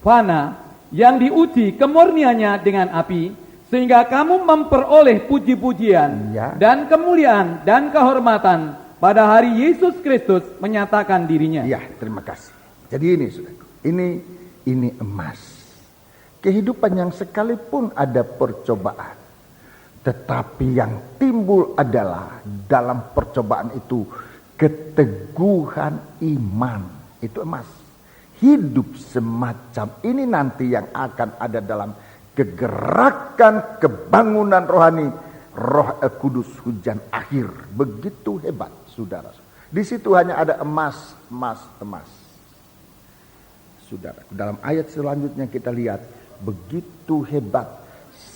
fana, yang diuji kemurniannya dengan api, sehingga kamu memperoleh puji-pujian dan kemuliaan dan kehormatan pada hari Yesus Kristus menyatakan dirinya. Ya, terima kasih. Jadi ini, saudaraku, ini emas. Kehidupan yang sekalipun ada percobaan, tetapi yang timbul adalah dalam percobaan itu keteguhan iman. Itu emas. Hidup semacam ini nanti yang akan ada dalam kegerakan kebangunan rohani Roh Kudus hujan akhir. Begitu hebat, saudara. Di situ hanya ada emas. Saudara, dalam ayat selanjutnya kita lihat begitu hebat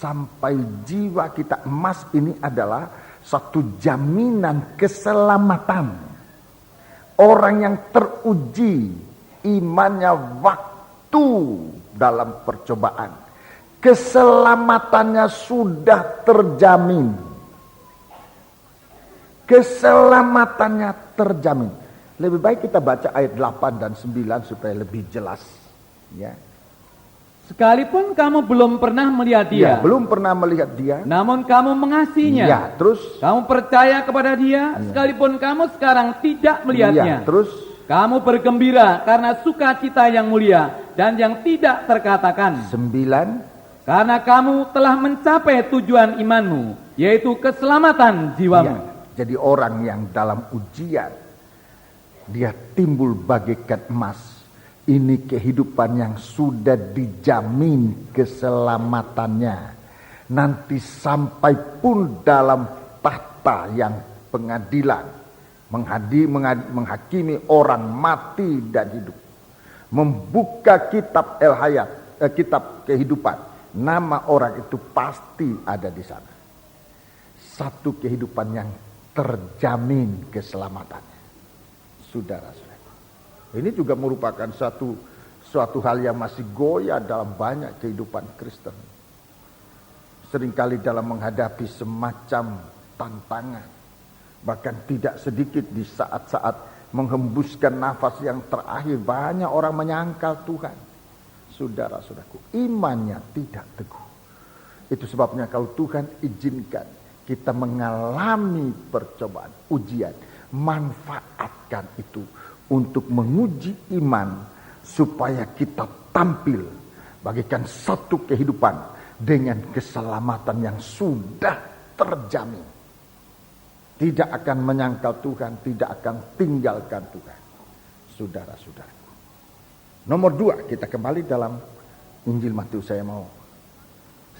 sampai jiwa kita. Emas ini adalah satu jaminan keselamatan. Orang yang teruji imannya waktu dalam percobaan, keselamatannya sudah terjamin. Lebih baik kita baca ayat 8 dan 9 supaya lebih jelas. Ya. Sekalipun kamu belum pernah melihat dia, namun kamu mengasihinya. Ya, terus kamu percaya kepada dia, sekalipun kamu sekarang tidak melihatnya. Terus kamu bergembira karena sukacita yang mulia dan yang tidak terkatakan. 9. Karena kamu telah mencapai tujuan imanmu, yaitu keselamatan jiwamu. Jadi orang yang dalam ujian, dia timbul bagaikan emas. Ini kehidupan yang sudah dijamin keselamatannya. Nanti sampai pun dalam tahta yang pengadilan, menghakimi orang mati dan hidup, membuka kitab kitab kehidupan, nama orang itu pasti ada di sana. Satu kehidupan yang terjamin keselamatannya, saudara-saudara. Ini juga merupakan suatu hal yang masih goyah dalam banyak kehidupan Kristen. Seringkali dalam menghadapi semacam tantangan, bahkan tidak sedikit di saat-saat menghembuskan nafas yang terakhir, banyak orang menyangkal Tuhan. Saudara-saudaraku, imannya tidak teguh. Itu sebabnya kalau Tuhan izinkan kita mengalami percobaan, ujian, manfaatkan itu untuk menguji iman, supaya kita tampil bagaikan satu kehidupan dengan keselamatan yang sudah terjamin. Tidak akan menyangkal Tuhan, tidak akan tinggalkan Tuhan. Saudara-saudara. Nomor 2, kita kembali dalam Injil Matius, saya mau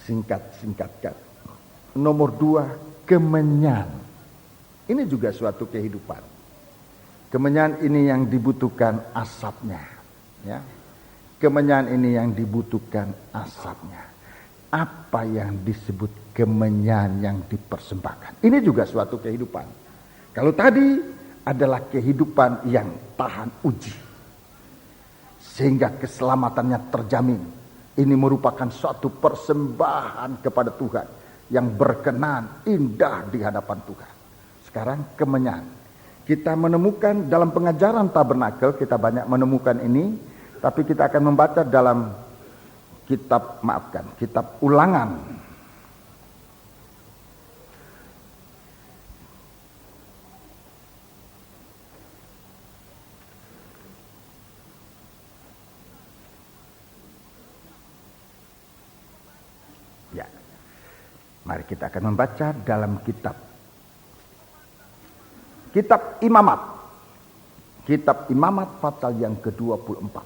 singkatkan. Nomor 2, kemenyan. Ini juga suatu kehidupan. Kemenyan ini yang dibutuhkan asapnya, ya. Kemenyan ini yang dibutuhkan asapnya. Apa yang disebut kemenyan yang dipersembahkan? Ini juga suatu kehidupan. Kalau tadi adalah kehidupan yang tahan uji, sehingga keselamatannya terjamin. Ini merupakan suatu persembahan kepada Tuhan yang berkenan, indah di hadapan Tuhan. Sekarang kemenyan. Kita menemukan dalam pengajaran tabernakel, kita banyak menemukan ini, tapi kita akan membaca dalam kitab Ulangan. Ya. Mari kita akan membaca dalam kitab Imamat. Kitab Imamat pasal yang ke-24.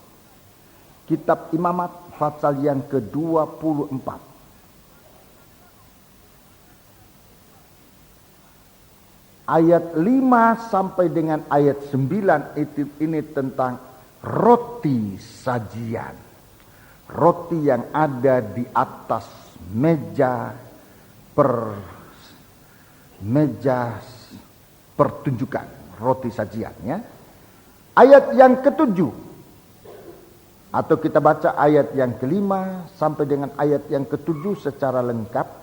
Kitab Imamat pasal yang ke-24. Ayat 5 sampai dengan ayat 9 ini tentang roti sajian. Roti yang ada di atas meja pertunjukan, roti sajiannya. Ayat yang ke-7, atau kita baca ayat yang ke-5 sampai dengan ayat yang ke-7 secara lengkap.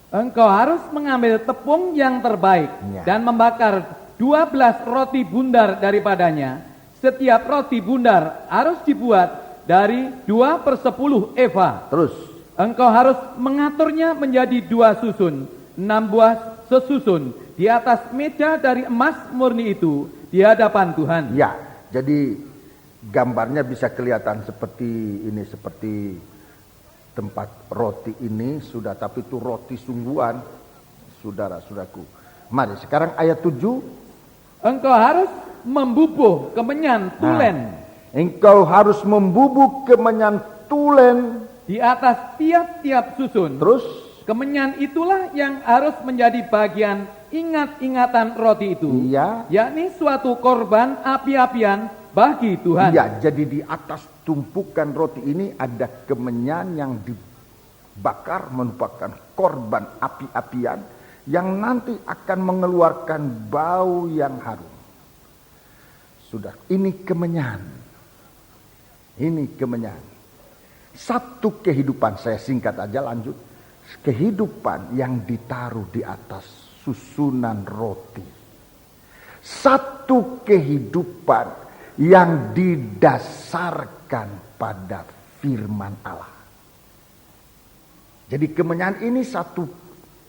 Engkau harus mengambil tepung yang terbaik, Ya. dan membakar 12 roti bundar daripadanya. Setiap roti bundar harus dibuat dari 2/10 eva. Terus, Engkau harus mengaturnya menjadi 2 susun, 6 buah sesusun di atas meja dari emas murni itu di hadapan Tuhan. ya, jadi gambarnya bisa kelihatan seperti ini, seperti tempat roti ini sudah, tapi itu roti sungguhan, saudara-saudaraku. Mari sekarang ayat 7. Engkau harus membubuh kemenyan tulen Engkau harus membubuk kemenyan tulen. di atas tiap-tiap susun. Terus, Kemenyan itulah yang harus menjadi bagian ingat-ingatan roti itu, iya, yakni suatu korban api-apian bagi Tuhan. iya, jadi di atas tumpukan roti ini ada kemenyan yang dibakar, merupakan korban api-apian yang nanti akan mengeluarkan bau yang harum. Sudah, ini kemenyan. Ini kemenyan. Satu kehidupan, saya singkat aja lanjut. Kehidupan yang ditaruh di atas susunan roti. Satu kehidupan yang didasarkan pada firman Allah. Jadi kemenyan ini satu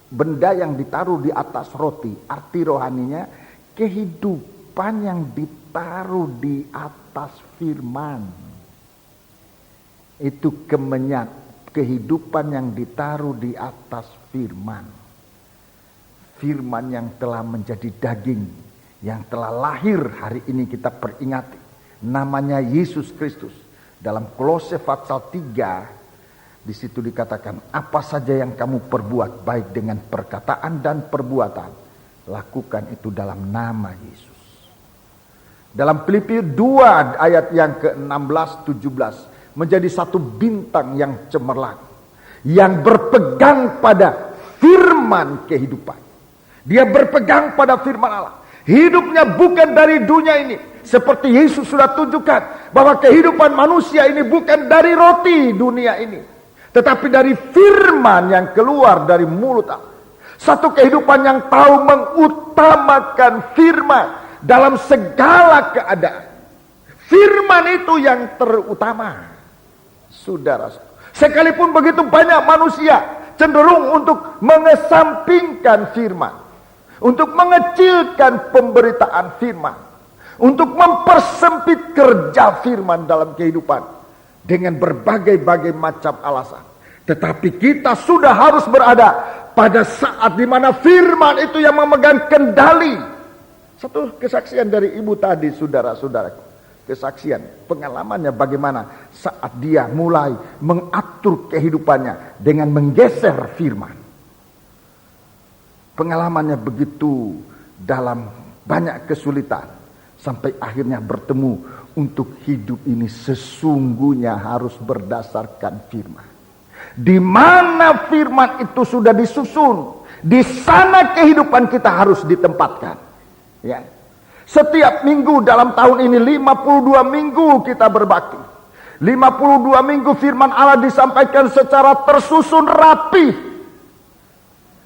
benda yang ditaruh di atas roti. Arti rohaninya kehidupan yang ditaruh di atas firman. Itu kemenyan. Kehidupan yang ditaruh di atas firman. Firman yang telah menjadi daging. yang telah lahir hari ini kita peringati. Namanya Yesus Kristus. Dalam Kolose pasal 3, di situ dikatakan, apa saja yang kamu perbuat, baik dengan perkataan dan perbuatan, lakukan itu dalam nama Yesus. Dalam Filipi 2 ayat yang ke-16-17, menjadi satu bintang yang cemerlang, yang berpegang pada firman kehidupan. Dia berpegang pada firman Allah. Hidupnya bukan dari dunia ini. Seperti Yesus sudah tunjukkan bahwa kehidupan manusia ini bukan dari roti dunia ini, tetapi dari firman yang keluar dari mulut Allah. Satu kehidupan yang tahu mengutamakan firman dalam segala keadaan. Firman itu yang terutama. Saudara, sekalipun begitu banyak manusia cenderung untuk mengesampingkan firman, untuk mengecilkan pemberitaan firman, untuk mempersempit kerja firman dalam kehidupan dengan berbagai-bagai macam alasan. Tetapi kita sudah harus berada pada saat di mana firman itu yang memegang kendali. Satu kesaksian dari ibu tadi, saudara-saudaraku. Kesaksian, pengalamannya bagaimana saat dia mulai mengatur kehidupannya dengan menggeser firman. Pengalamannya begitu dalam banyak kesulitan. Sampai akhirnya bertemu untuk hidup ini sesungguhnya harus berdasarkan firman. Di mana firman itu sudah disusun, di sana kehidupan kita harus ditempatkan. Ya. Setiap minggu dalam tahun ini 52 minggu kita berbakti. 52 minggu firman Allah disampaikan secara tersusun rapi.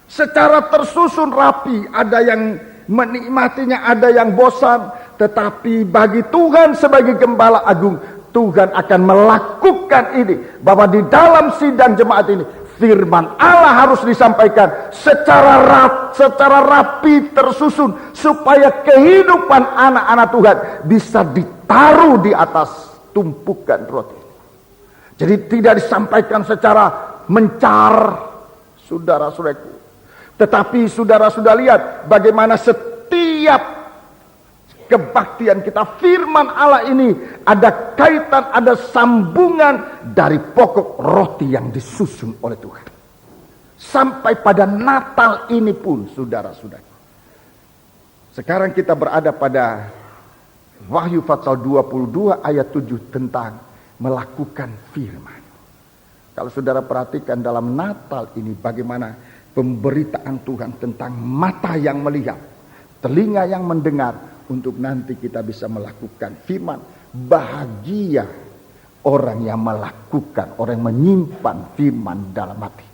Secara tersusun rapi, ada yang menikmatinya, ada yang bosan. Tetapi bagi Tuhan sebagai Gembala Agung, Tuhan akan melakukan ini. Bahwa di dalam sidang jemaat ini, firman Allah harus disampaikan secara rapi tersusun. Supaya kehidupan anak-anak Tuhan bisa ditaruh di atas tumpukan roti. Jadi tidak disampaikan secara mencar, saudara-saudaraku. Tetapi saudara-saudara lihat bagaimana setiap kebaktian kita, firman Allah ini ada kaitan, ada sambungan dari pokok roti yang disusun oleh Tuhan. Sampai pada Natal ini pun, saudara-saudara. Sekarang kita berada pada Wahyu pasal 22 ayat 7 tentang melakukan firman. Kalau saudara perhatikan dalam Natal ini bagaimana pemberitaan Tuhan tentang mata yang melihat, telinga yang mendengar, untuk nanti kita bisa melakukan firman. Bahagia orang yang melakukan, orang yang menyimpan firman dalam hati.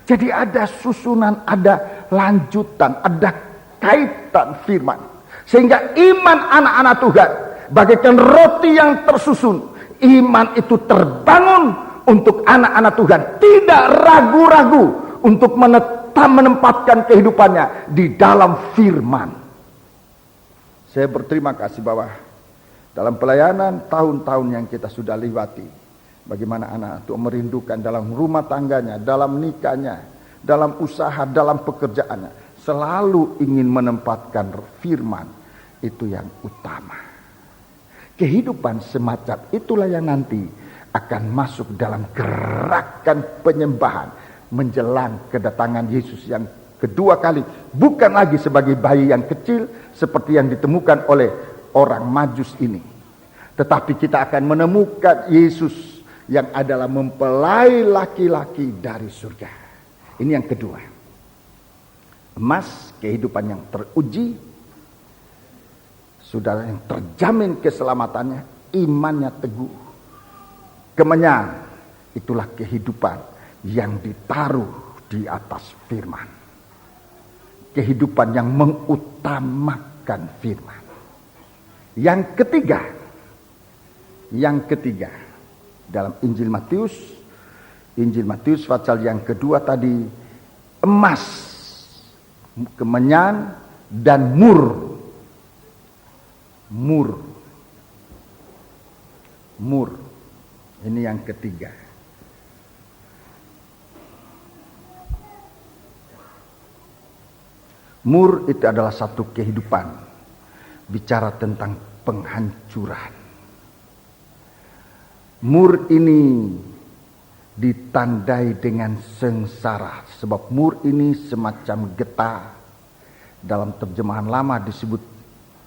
Jadi ada susunan, ada lanjutan, ada kaitan firman. Sehingga iman anak-anak Tuhan bagaikan roti yang tersusun. Iman itu terbangun untuk anak-anak Tuhan. Tidak ragu-ragu untuk menempatkan kehidupannya di dalam firman. Saya berterima kasih bahwa dalam pelayanan tahun-tahun yang kita sudah lewati, bagaimana anak itu merindukan dalam rumah tangganya, dalam nikahnya, dalam usaha, dalam pekerjaannya, selalu ingin menempatkan firman itu yang utama. Kehidupan semacam itulah yang nanti akan masuk dalam gerakan penyembahan menjelang kedatangan Yesus yang kedua kali, bukan lagi sebagai bayi yang kecil seperti yang ditemukan oleh orang Majus ini, tetapi kita akan menemukan Yesus yang adalah mempelai laki-laki dari surga. Ini yang kedua. Emas, kehidupan yang teruji, saudara yang terjamin keselamatannya, imannya teguh. Kemenyan, itulah kehidupan yang ditaruh di atas firman. Kehidupan yang mengutamakan firman. Yang ketiga dalam Injil Matius pasal yang kedua tadi, emas, kemenyan dan mur. Ini yang ketiga. Mur itu adalah satu kehidupan bicara tentang penghancuran. Mur ini ditandai dengan sengsara, sebab mur ini semacam getah. Dalam terjemahan lama disebut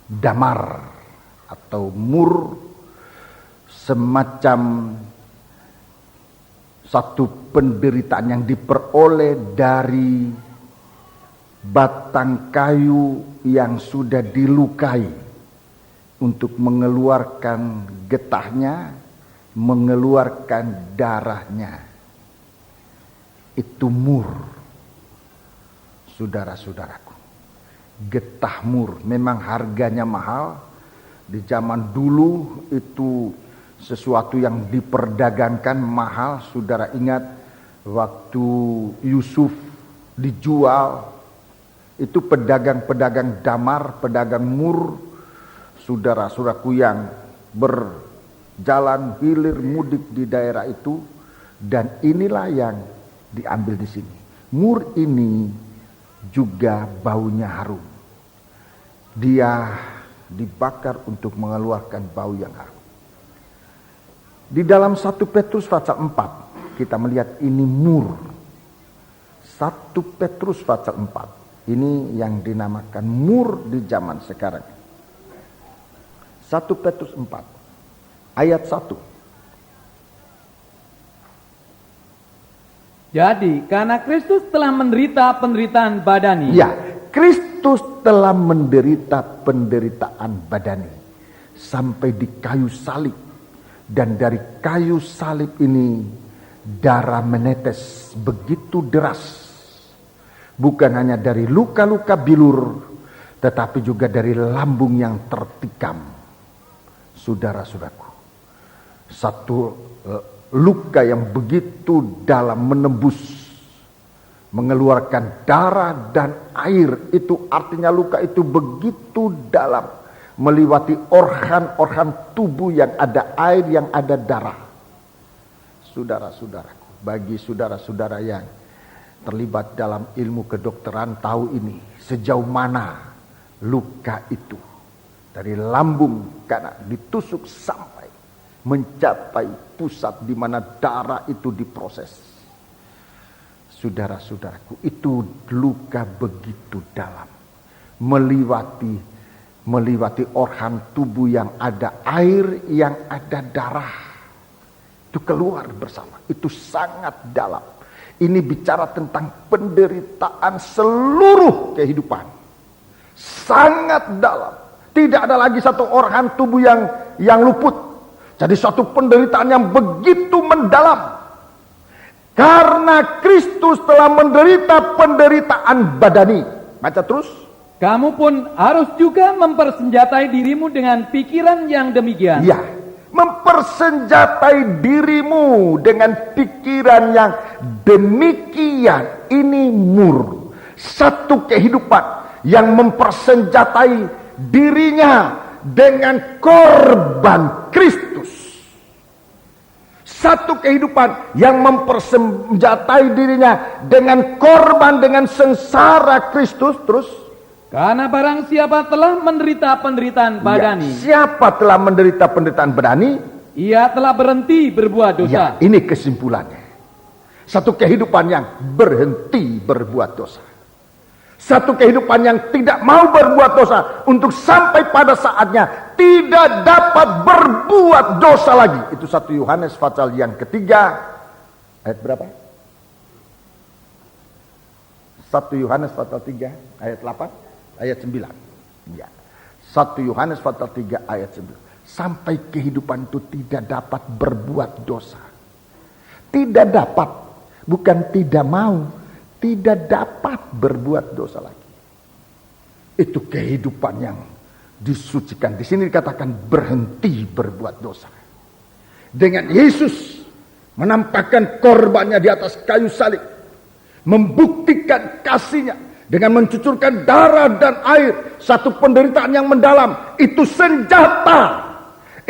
damar atau mur, semacam satu penderitaan yang diperoleh dari batang kayu yang sudah dilukai untuk mengeluarkan getahnya, mengeluarkan darahnya. Itu mur, saudara-saudaraku. Getah mur memang harganya mahal. Di zaman dulu itu sesuatu yang diperdagangkan mahal. Saudara ingat waktu Yusuf dijual, itu pedagang-pedagang damar, pedagang mur, saudara-saudaraku, yang berjalan hilir mudik di daerah itu. Dan inilah yang diambil di sini. Mur ini juga baunya harum. Dia dibakar untuk mengeluarkan bau yang harum. Di dalam 1 Petrus pasal 4 kita melihat ini mur. 1 Petrus pasal 4 ini yang dinamakan mur di zaman sekarang. 1 Petrus 4 ayat 1. Jadi karena Kristus telah menderita penderitaan badani. Ya, Kristus telah menderita penderitaan badani sampai di kayu salib. Dan dari kayu salib ini darah menetes begitu deras. Bukan hanya dari luka-luka bilur, tetapi juga dari lambung yang tertikam. Saudara-saudaraku, satu luka yang begitu dalam menembus, mengeluarkan darah dan air, itu artinya luka itu begitu dalam, melewati organ-organ tubuh yang ada air, yang ada darah. Saudara-saudaraku, bagi saudara-saudara yang terlibat dalam ilmu kedokteran tahu ini, sejauh mana luka itu dari lambung karena ditusuk sampai mencapai pusat di mana darah itu diproses. Saudara-saudaraku, itu luka begitu dalam, melewati organ tubuh yang ada air, yang ada darah, itu keluar bersama. Itu sangat dalam. Ini bicara tentang penderitaan seluruh kehidupan, sangat dalam. Tidak ada lagi satu organ tubuh yang luput. Jadi suatu penderitaan yang begitu mendalam. Karena Kristus telah menderita penderitaan badani. Baca terus. Kamu pun harus juga mempersenjatai dirimu dengan pikiran yang demikian. Ya, mempersenjatai dirimu dengan pikiran yang demikian. Ini mur. Satu kehidupan yang mempersenjatai dirinya dengan korban Kristus. Satu kehidupan yang mempersenjatai dirinya dengan korban, dengan sengsara Kristus. Terus, karena barang siapa telah menderita penderitaan badani, ya, siapa telah menderita penderitaan badani, ia telah berhenti berbuat dosa. ya, ini kesimpulannya. Satu kehidupan yang berhenti berbuat dosa. Satu kehidupan yang tidak mau berbuat dosa, untuk sampai pada saatnya tidak dapat berbuat dosa lagi. Itu 1 Yohanes pasal yang ketiga, ayat berapa? 1 Yohanes pasal 3 ayat 8, ayat 9. Ya. 1 Yohanes pasal 3 ayat 9. Sampai kehidupan itu tidak dapat berbuat dosa. Tidak dapat, bukan tidak mau. Tidak dapat berbuat dosa lagi. Itu kehidupan yang disucikan. Di sini dikatakan berhenti berbuat dosa. Dengan Yesus menampakkan korbannya di atas kayu salib, membuktikan kasihnya dengan mencucurkan darah dan air, satu penderitaan yang mendalam. Itu senjata.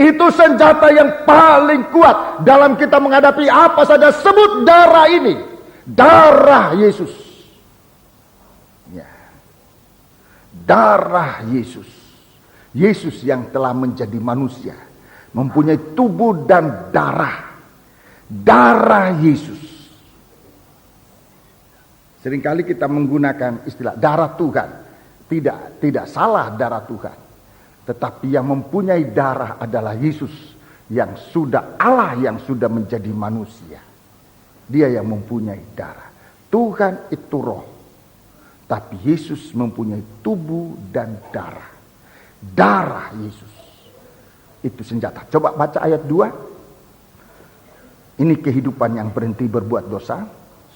Itu senjata yang paling kuat dalam kita menghadapi apa saja. Sebut darah ini. Darah Yesus. Ya. Darah Yesus Yesus yang telah menjadi manusia, mempunyai tubuh dan darah. Darah Yesus. Seringkali kita menggunakan istilah darah Tuhan. Tidak salah darah Tuhan. Tetapi yang mempunyai darah adalah Yesus, yang sudah Allah, yang sudah menjadi manusia. Dia yang mempunyai darah. Tuhan itu roh. Tapi Yesus mempunyai tubuh dan darah. Darah Yesus itu senjata. Coba baca ayat 2. Ini kehidupan yang berhenti berbuat dosa.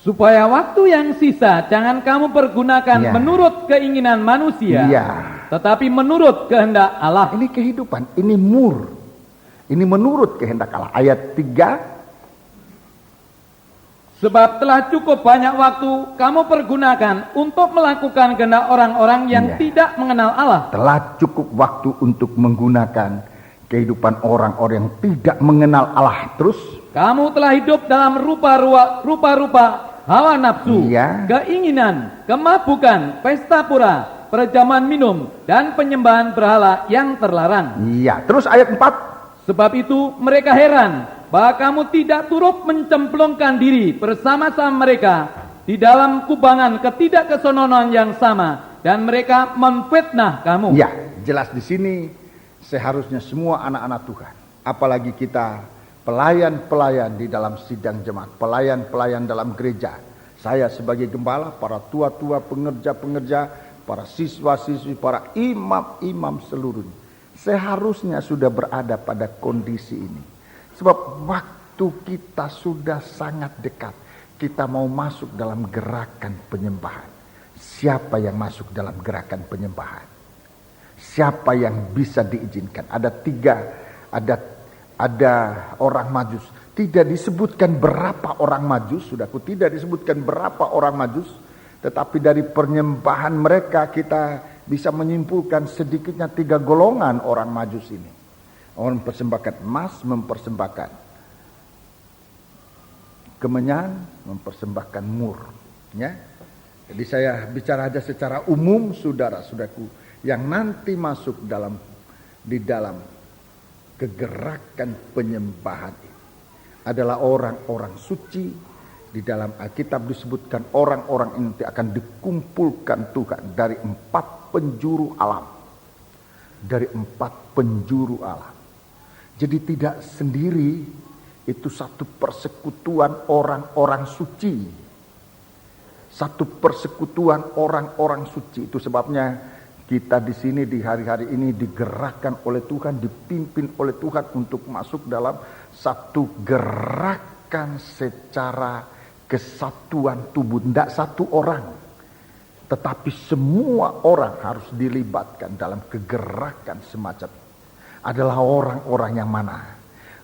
Supaya waktu yang sisa jangan kamu pergunakan Ya. menurut keinginan manusia, Ya. tetapi menurut kehendak Allah. Ini kehidupan, ini mur. Ini menurut kehendak Allah. Ayat 3. Sebab telah cukup banyak waktu kamu pergunakan untuk melakukan kehendak orang-orang yang Ya. tidak mengenal Allah. Telah cukup waktu untuk menggunakan kehidupan orang-orang yang tidak mengenal Allah. Terus, Kamu telah hidup dalam rupa-rupa hawa nafsu, Iya. keinginan, kemabukan, pesta pura, perjamuan minum, dan penyembahan berhala yang terlarang. iya. Terus ayat 4. Sebab itu mereka heran bahwa kamu tidak turut mencemplungkan diri bersama-sama mereka di dalam kubangan ketidakkesononan yang sama, dan mereka memfitnah kamu. Ya, jelas di sini seharusnya semua anak-anak Tuhan, apalagi kita pelayan-pelayan di dalam sidang jemaat, pelayan-pelayan dalam gereja, saya sebagai gembala, para tua-tua, pengerja-pengerja, para siswa-siswi, para imam-imam seluruhnya, seharusnya sudah berada pada kondisi ini. Sebab waktu kita sudah sangat dekat. Kita mau masuk dalam gerakan penyembahan. Siapa yang masuk dalam gerakan penyembahan? Siapa yang bisa diizinkan? Ada orang Majus. Tidak disebutkan berapa orang Majus, saudaraku, tidak disebutkan berapa orang Majus, tetapi dari penyembahan mereka kita bisa menyimpulkan sedikitnya 3 golongan orang Majus ini. Orang mempersembahkan emas, mempersembahkan kemenyan, mempersembahkan mur. Ya. Jadi saya bicara aja secara umum, saudara-saudaraku, yang nanti masuk di dalam kegerakan penyembahan ini adalah orang-orang suci. Di dalam Alkitab disebutkan orang-orang ini nanti akan dikumpulkan Tuhan dari 4 penjuru alam. Dari 4 penjuru alam. Jadi tidak sendiri, itu satu persekutuan orang-orang suci. Satu persekutuan orang-orang suci. Itu sebabnya kita di sini di hari-hari ini digerakkan oleh Tuhan, dipimpin oleh Tuhan untuk masuk dalam satu gerakan secara kesatuan tubuh. Tidak satu orang, tetapi semua orang harus dilibatkan dalam kegerakan semacam ini. Adalah orang-orang yang mana?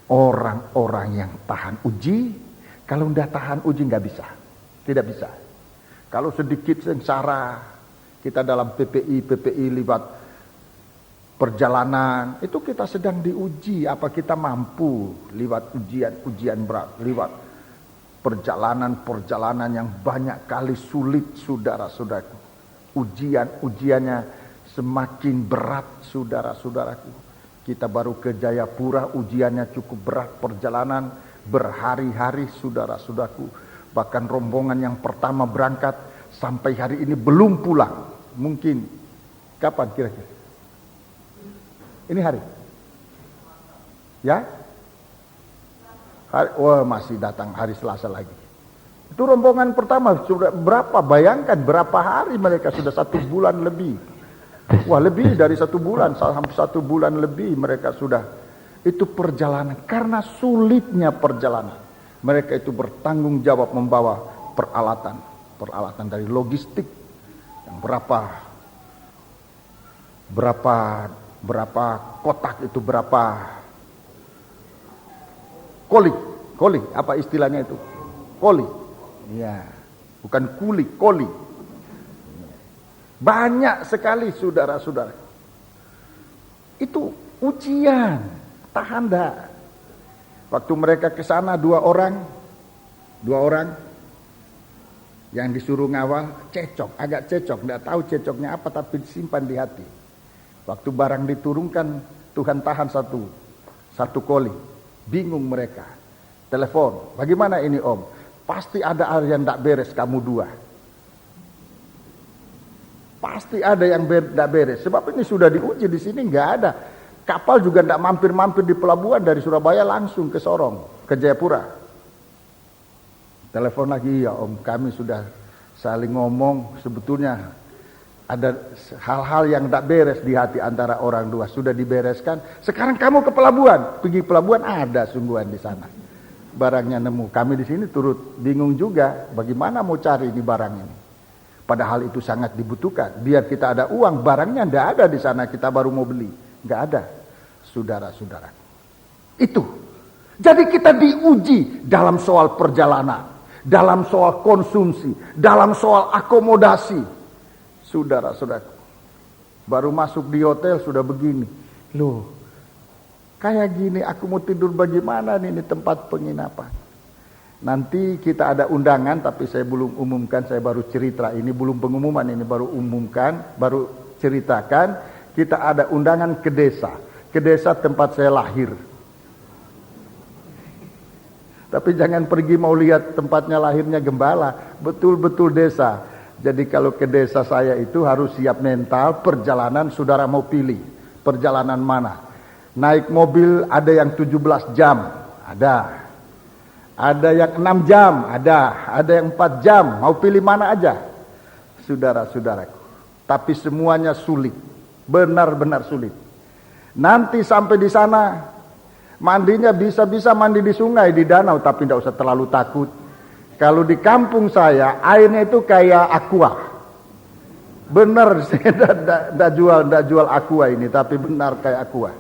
Orang-orang yang tahan uji. Kalau tidak tahan uji nggak bisa, tidak bisa. Kalau sedikit sengsara, kita dalam PPI lewat perjalanan, itu kita sedang diuji apa kita mampu lewat ujian berat, lewat perjalanan yang banyak kali sulit, saudara-saudaraku. Ujiannya semakin berat, saudara-saudaraku. Kita baru ke Jayapura, ujiannya cukup berat, perjalanan berhari-hari, saudara-saudaraku. Bahkan rombongan yang pertama berangkat sampai hari ini belum pulang. Mungkin kapan kira-kira? Ini hari? Ya? Masih datang hari Selasa lagi. Itu rombongan pertama sudah berapa? Bayangkan berapa hari mereka, sudah 1 bulan lebih. Wah, lebih dari 1 bulan, sampai 1 bulan lebih mereka sudah. Itu perjalanan, karena sulitnya perjalanan. Mereka itu bertanggung jawab membawa peralatan dari logistik yang berapa kotak itu, berapa koli, apa istilahnya itu? Koli. Ya, bukan koli. Banyak sekali, saudara-saudara. Itu ujian, tahan dah. Waktu mereka ke sana 2 orang yang disuruh ngawal, agak cecok, enggak tahu cecoknya apa, tapi disimpan di hati. Waktu barang diturunkan, Tuhan tahan satu koli. Bingung mereka. Telepon, bagaimana ini om? Pasti ada yang tidak beres kamu dua. Pasti ada yang tidak beres. Sebab ini sudah diuji di sini nggak ada. Kapal juga tidak mampir-mampir di pelabuhan dari Surabaya langsung ke Sorong, ke Jayapura. Telepon lagi, ya om, kami sudah saling ngomong, sebetulnya ada hal-hal yang tidak beres di hati antara orang dua, sudah dibereskan. Sekarang kamu ke pelabuhan, pergi pelabuhan, ada sungguhan di sana. Barangnya nemu. Kami di sini turut bingung juga, bagaimana mau cari di barang ini. Padahal itu sangat dibutuhkan. Biar kita ada uang, barangnya tidak ada di sana, kita baru mau beli, nggak ada, saudara-saudara. Itu. Jadi kita diuji dalam soal perjalanan, dalam soal konsumsi, dalam soal akomodasi. Saudara-saudara, baru masuk di hotel sudah begini. Loh, kayak gini aku mau tidur bagaimana nih, ini tempat penginapan. Nanti kita ada undangan, tapi saya belum umumkan, saya baru cerita. Ini belum pengumuman, ini baru umumkan, baru ceritakan. Kita ada undangan ke desa tempat saya lahir. Tapi jangan pergi mau lihat tempatnya lahirnya gembala, betul-betul desa. Jadi kalau ke desa saya itu harus siap mental, perjalanan saudara mau pilih. Perjalanan mana? Naik mobil ada yang 17 jam, ada. Ada yang 6 jam, ada yang 4 jam, mau pilih mana aja. Saudara-saudaraku. Tapi semuanya sulit, benar-benar sulit. Nanti sampai di sana, mandinya bisa-bisa mandi di sungai, di danau, tapi tidak usah terlalu takut. Kalau di kampung saya, airnya itu kayak aqua. Benar, saya tidak jual aqua ini, tapi benar kayak aqua.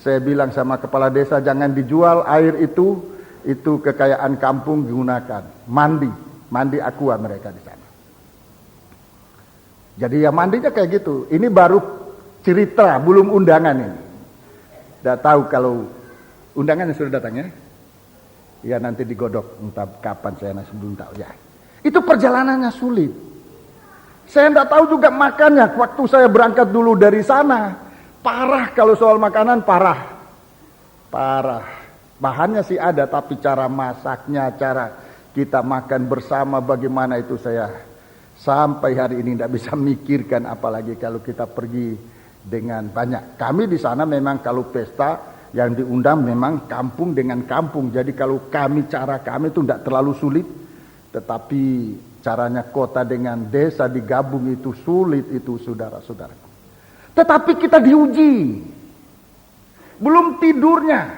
Saya bilang sama kepala desa, jangan dijual air itu kekayaan kampung digunakan. Mandi aqua mereka di sana. Jadi ya mandinya kayak gitu. Ini baru cerita, belum undangan ini. Tidak tahu kalau undangan yang sudah datang ya. Ya nanti digodok, entah kapan saya masih belum tahu ya. Itu perjalanannya sulit. Saya tidak tahu juga makannya. Waktu saya berangkat dulu dari sana, parah kalau soal makanan, parah. Bahannya sih ada, tapi cara masaknya, cara kita makan bersama bagaimana itu saya sampai hari ini tidak bisa mikirkan, apalagi kalau kita pergi dengan banyak. Kami di sana memang kalau pesta yang diundang memang kampung dengan kampung. Jadi kalau cara kami itu tidak terlalu sulit. Tetapi caranya kota dengan desa digabung itu sulit itu saudara-saudara. Tetapi kita diuji. Belum tidurnya.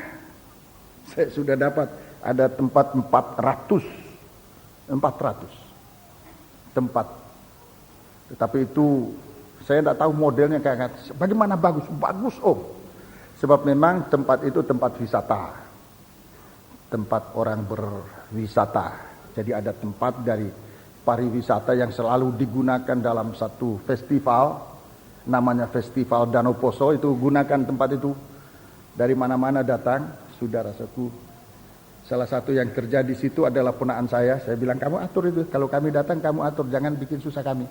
Saya sudah dapat ada tempat 400 tempat. Tetapi itu saya tidak tahu modelnya kayak bagaimana bagus om. Sebab memang tempat itu tempat wisata. Tempat orang berwisata. Jadi ada tempat dari pariwisata yang selalu digunakan dalam satu festival. Namanya Festival Danau Poso, itu gunakan tempat itu. Dari mana-mana datang, saudara-saudaraku. Salah satu yang kerja di situ adalah ponaan saya. Saya bilang, kamu atur itu. Kalau kami datang, kamu atur. Jangan bikin susah kami.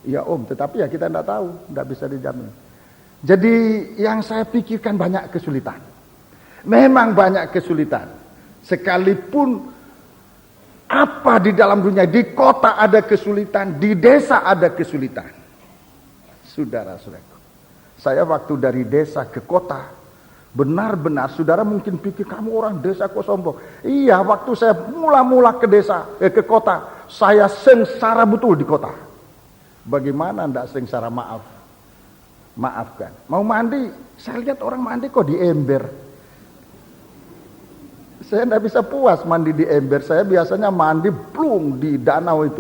Iya om, tetapi ya kita tidak tahu. Tidak bisa dijamin. Jadi yang saya pikirkan banyak kesulitan. Memang banyak kesulitan. Sekalipun apa di dalam dunia, di kota ada kesulitan, di desa ada kesulitan. Saudara-saudaraku, saya waktu dari desa ke kota, benar-benar saudara mungkin pikir kamu orang desa kok sombong. Iya, waktu saya mula-mula ke kota, saya sengsara betul di kota. Bagaimana enggak sengsara, maafkan. Mau mandi, saya lihat orang mandi kok di ember. Saya tidak bisa puas mandi di ember. Saya biasanya mandi plung di danau itu.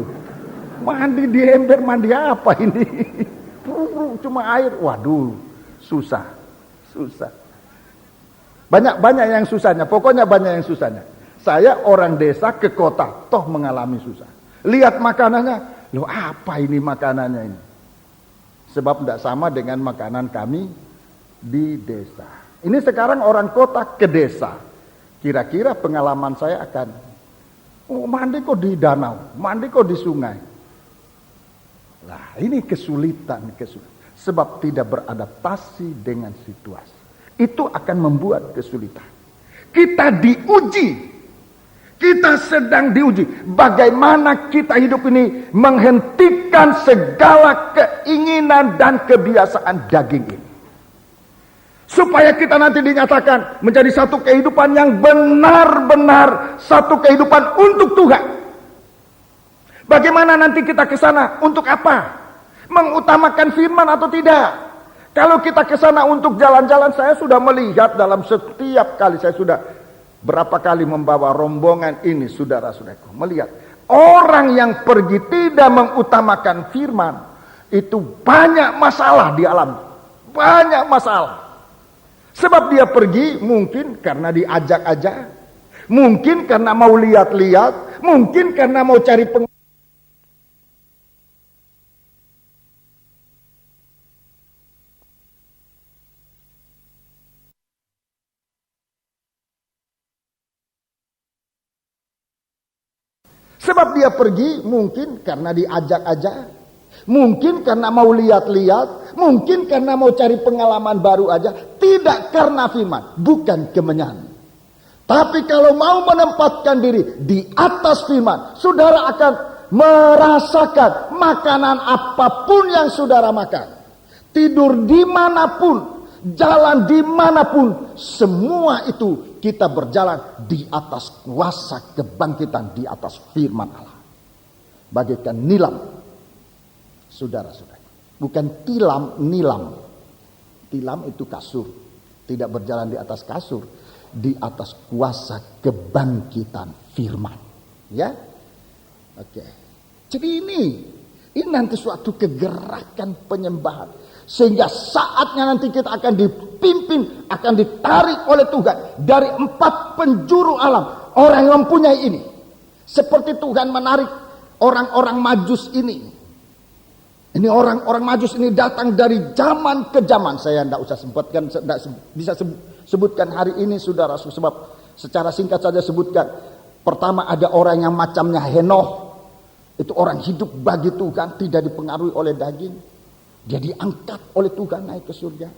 Mandi di ember, mandi apa ini? Cuma air. Waduh, susah. Banyak yang susahnya. Pokoknya banyak yang susahnya. Saya orang desa ke kota, toh mengalami susah. Lihat makanannya, loh apa ini makanannya ini? Sebab tidak sama dengan makanan kami di desa. Ini sekarang orang kota ke desa. Kira-kira pengalaman saya akan, mandi kok di danau, mandi kok di sungai. Nah ini kesulitan. sebab tidak beradaptasi dengan situasi. Itu akan membuat kesulitan. Kita diuji. Kita sedang diuji. Bagaimana kita hidup ini menghentikan segala keinginan dan kebiasaan daging ini. Supaya kita nanti dinyatakan menjadi satu kehidupan yang benar-benar satu kehidupan untuk Tuhan. Bagaimana nanti kita ke sana? Untuk apa? Mengutamakan firman atau tidak? Kalau kita ke sana untuk jalan-jalan, saya sudah melihat dalam setiap kali, saya sudah berapa kali membawa rombongan ini, saudara-saudaraku, melihat orang yang pergi tidak mengutamakan firman, itu banyak masalah di alam. Banyak masalah. Sebab dia pergi mungkin karena diajak-ajak, mungkin karena mau lihat-lihat, mungkin karena mau cari Sebab dia pergi mungkin karena diajak-ajak, mungkin karena mau lihat-lihat, mungkin karena mau cari pengalaman baru aja, tidak karena firman, bukan kemenyan. Tapi kalau mau menempatkan diri di atas firman, saudara akan merasakan makanan apapun yang saudara makan. Tidur dimanapun, jalan dimanapun, semua itu kita berjalan di atas kuasa kebangkitan, di atas firman Allah. Bagaikan nilam, saudara-saudara. Bukan tilam, nilam. Tilam itu kasur. Tidak berjalan di atas kasur. Di atas kuasa kebangkitan firman. Ya? Oke. Jadi ini nanti suatu kegerakan penyembahan. Sehingga saatnya nanti kita akan dipimpin, akan ditarik oleh Tuhan dari 4 penjuru alam. Orang yang mempunyai ini. Seperti Tuhan menarik orang-orang Majus ini. Ini orang-orang Majus ini datang dari zaman ke zaman. Saya tidak usah sebutkan, tidak bisa sebutkan hari ini, saudara. Sebab secara singkat saja sebutkan. Pertama ada orang yang macamnya Henoh. Itu orang hidup bagi Tuhan, tidak dipengaruhi oleh daging. Dia diangkat oleh Tuhan naik ke surga.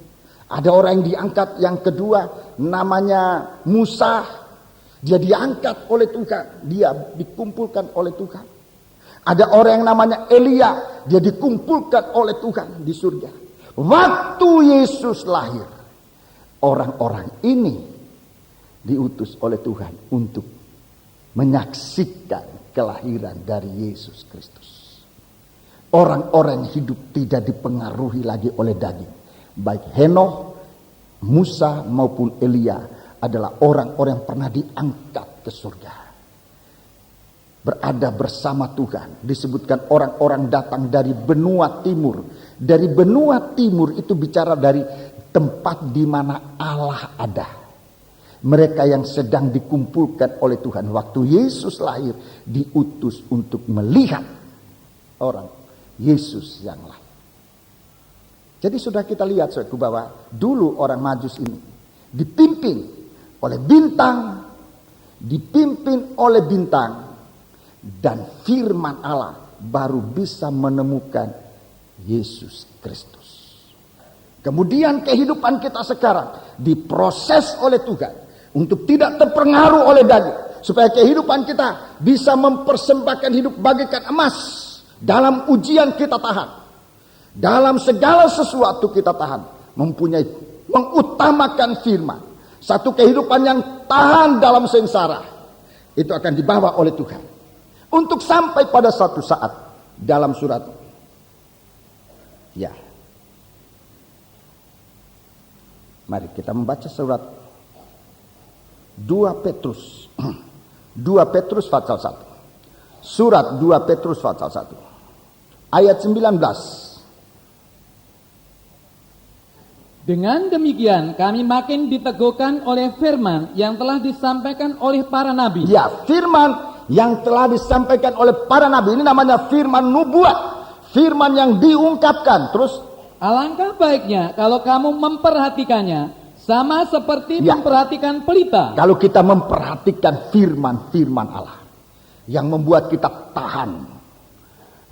Ada orang yang diangkat yang kedua, namanya Musa. Dia diangkat oleh Tuhan. Dia dikumpulkan oleh Tuhan. Ada orang yang namanya Elia. Dia dikumpulkan oleh Tuhan di surga. Waktu Yesus lahir, orang-orang ini diutus oleh Tuhan untuk menyaksikan kelahiran dari Yesus Kristus. Orang-orang hidup tidak dipengaruhi lagi oleh daging. Baik Henoh, Musa maupun Elia adalah orang-orang yang pernah diangkat ke surga. Berada bersama Tuhan. Disebutkan orang-orang datang dari benua timur. Dari benua timur itu bicara dari tempat di mana Allah ada. Mereka yang sedang dikumpulkan oleh Tuhan. Waktu Yesus lahir diutus untuk melihat orang Yesus yang lain. Jadi sudah kita lihat saudaraku bahwa dulu orang Majus ini dipimpin oleh bintang, dipimpin oleh bintang, dan firman Allah baru bisa menemukan Yesus Kristus. Kemudian kehidupan kita sekarang diproses oleh Tuhan untuk tidak terpengaruh oleh daging, supaya kehidupan kita bisa mempersembahkan hidup bagaikan emas. Dalam ujian kita tahan. Dalam segala sesuatu kita tahan. Mengutamakan firman. Satu kehidupan yang tahan dalam sengsara. Itu akan dibawa oleh Tuhan. Untuk sampai pada satu saat. Dalam surat. Ya. Mari kita membaca surat 2 Petrus. 2 Petrus pasal 1. Surat 2 Petrus pasal 1. Ayat 19. Dengan demikian kami makin diteguhkan oleh firman yang telah disampaikan oleh para nabi. Ya, firman yang telah disampaikan oleh para nabi. Ini namanya firman nubuat. Firman yang diungkapkan. Terus, alangkah baiknya kalau kamu memperhatikannya sama seperti memperhatikan pelita. Kalau kita memperhatikan firman-firman Allah yang membuat kita tahan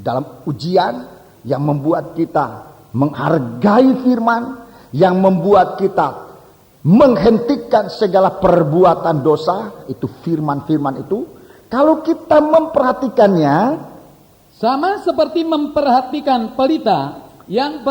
dalam ujian, yang membuat kita menghargai firman, yang membuat kita menghentikan segala perbuatan dosa, itu firman-firman itu. Kalau kita memperhatikannya, sama seperti memperhatikan pelita yang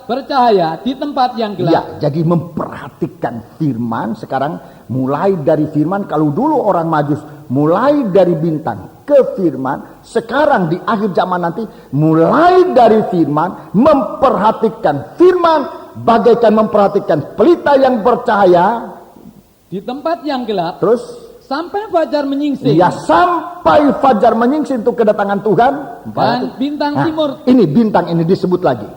bercahaya di tempat yang gelap. ya, jadi memperhatikan firman. Sekarang mulai dari firman, kalau dulu orang Majus mulai dari bintang ke firman, sekarang di akhir zaman nanti mulai dari firman, memperhatikan firman bagaikan memperhatikan pelita yang bercahaya Di tempat yang gelap, terus sampai fajar menyingsing. ya sampai fajar menyingsing untuk kedatangan Tuhan. Dan bintang Nah, timur ini bintang ini disebut lagi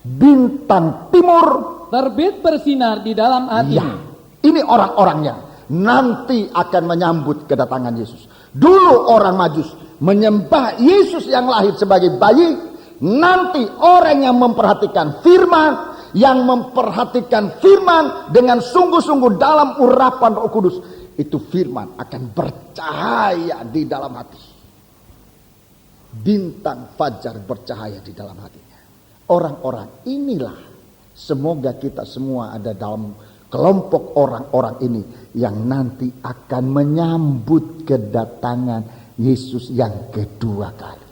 bintang timur. terbit bersinar di dalam hati. Ya, ini orang-orangnya nanti akan menyambut kedatangan Yesus. Dulu orang Majus menyembah Yesus yang lahir sebagai bayi. Nanti orang yang memperhatikan firman, yang memperhatikan firman dengan sungguh-sungguh dalam urapan Roh Kudus, itu firman akan bercahaya di dalam hati. Bintang fajar bercahaya di dalam hatinya. Orang-orang inilah, semoga kita semua ada dalam kelompok orang-orang ini yang nanti akan menyambut kedatangan Yesus yang kedua kali.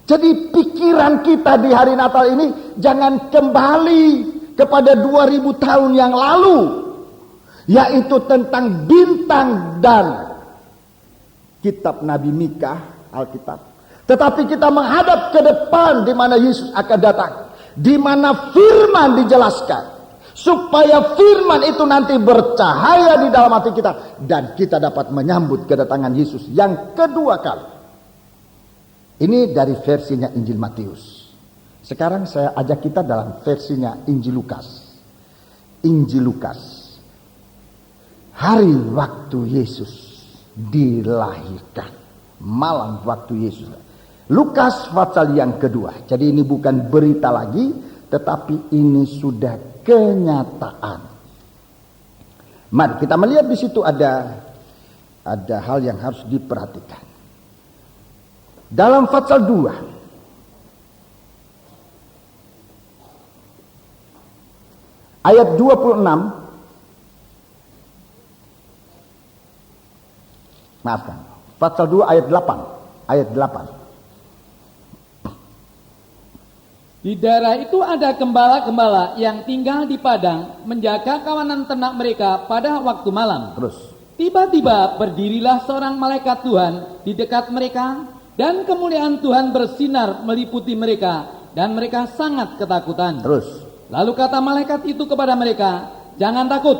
Jadi pikiran kita di hari Natal ini jangan kembali kepada 2000 tahun yang lalu, yaitu tentang bintang dan kitab Nabi Mika, Alkitab. Tetapi kita menghadap ke depan di mana Yesus akan datang, di mana firman dijelaskan, supaya firman itu nanti bercahaya di dalam hati kita dan kita dapat menyambut kedatangan Yesus yang kedua kali. Ini dari versinya Injil Matius. Sekarang saya ajak kita dalam versinya Injil Lukas. Injil Lukas. Hari waktu Yesus dilahirkan. Malam waktu Yesus. Lukas pasal yang kedua. Jadi ini bukan berita lagi, tetapi ini sudah kenyataan. Mari kita melihat di situ ada hal yang harus diperhatikan. Dalam pasal 2 ayat 26, maafkan, pasal 2 ayat 8, ayat 8. Di daerah itu ada gembala-gembala yang tinggal di padang, menjaga kawanan ternak mereka pada waktu malam. Terus, Tiba-tiba berdirilah seorang malaikat Tuhan di dekat mereka, dan kemuliaan Tuhan bersinar meliputi mereka, dan mereka sangat ketakutan. terus. Lalu kata malaikat itu kepada mereka, "Jangan takut,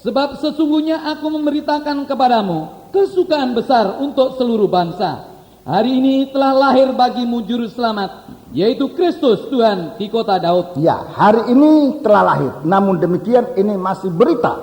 sebab sesungguhnya aku memberitakan kepadamu kesukaan besar untuk seluruh bangsa. Hari ini telah lahir bagimu juru selamat, yaitu Kristus Tuhan di kota Daud." Ya, hari ini telah lahir. Namun demikian ini masih berita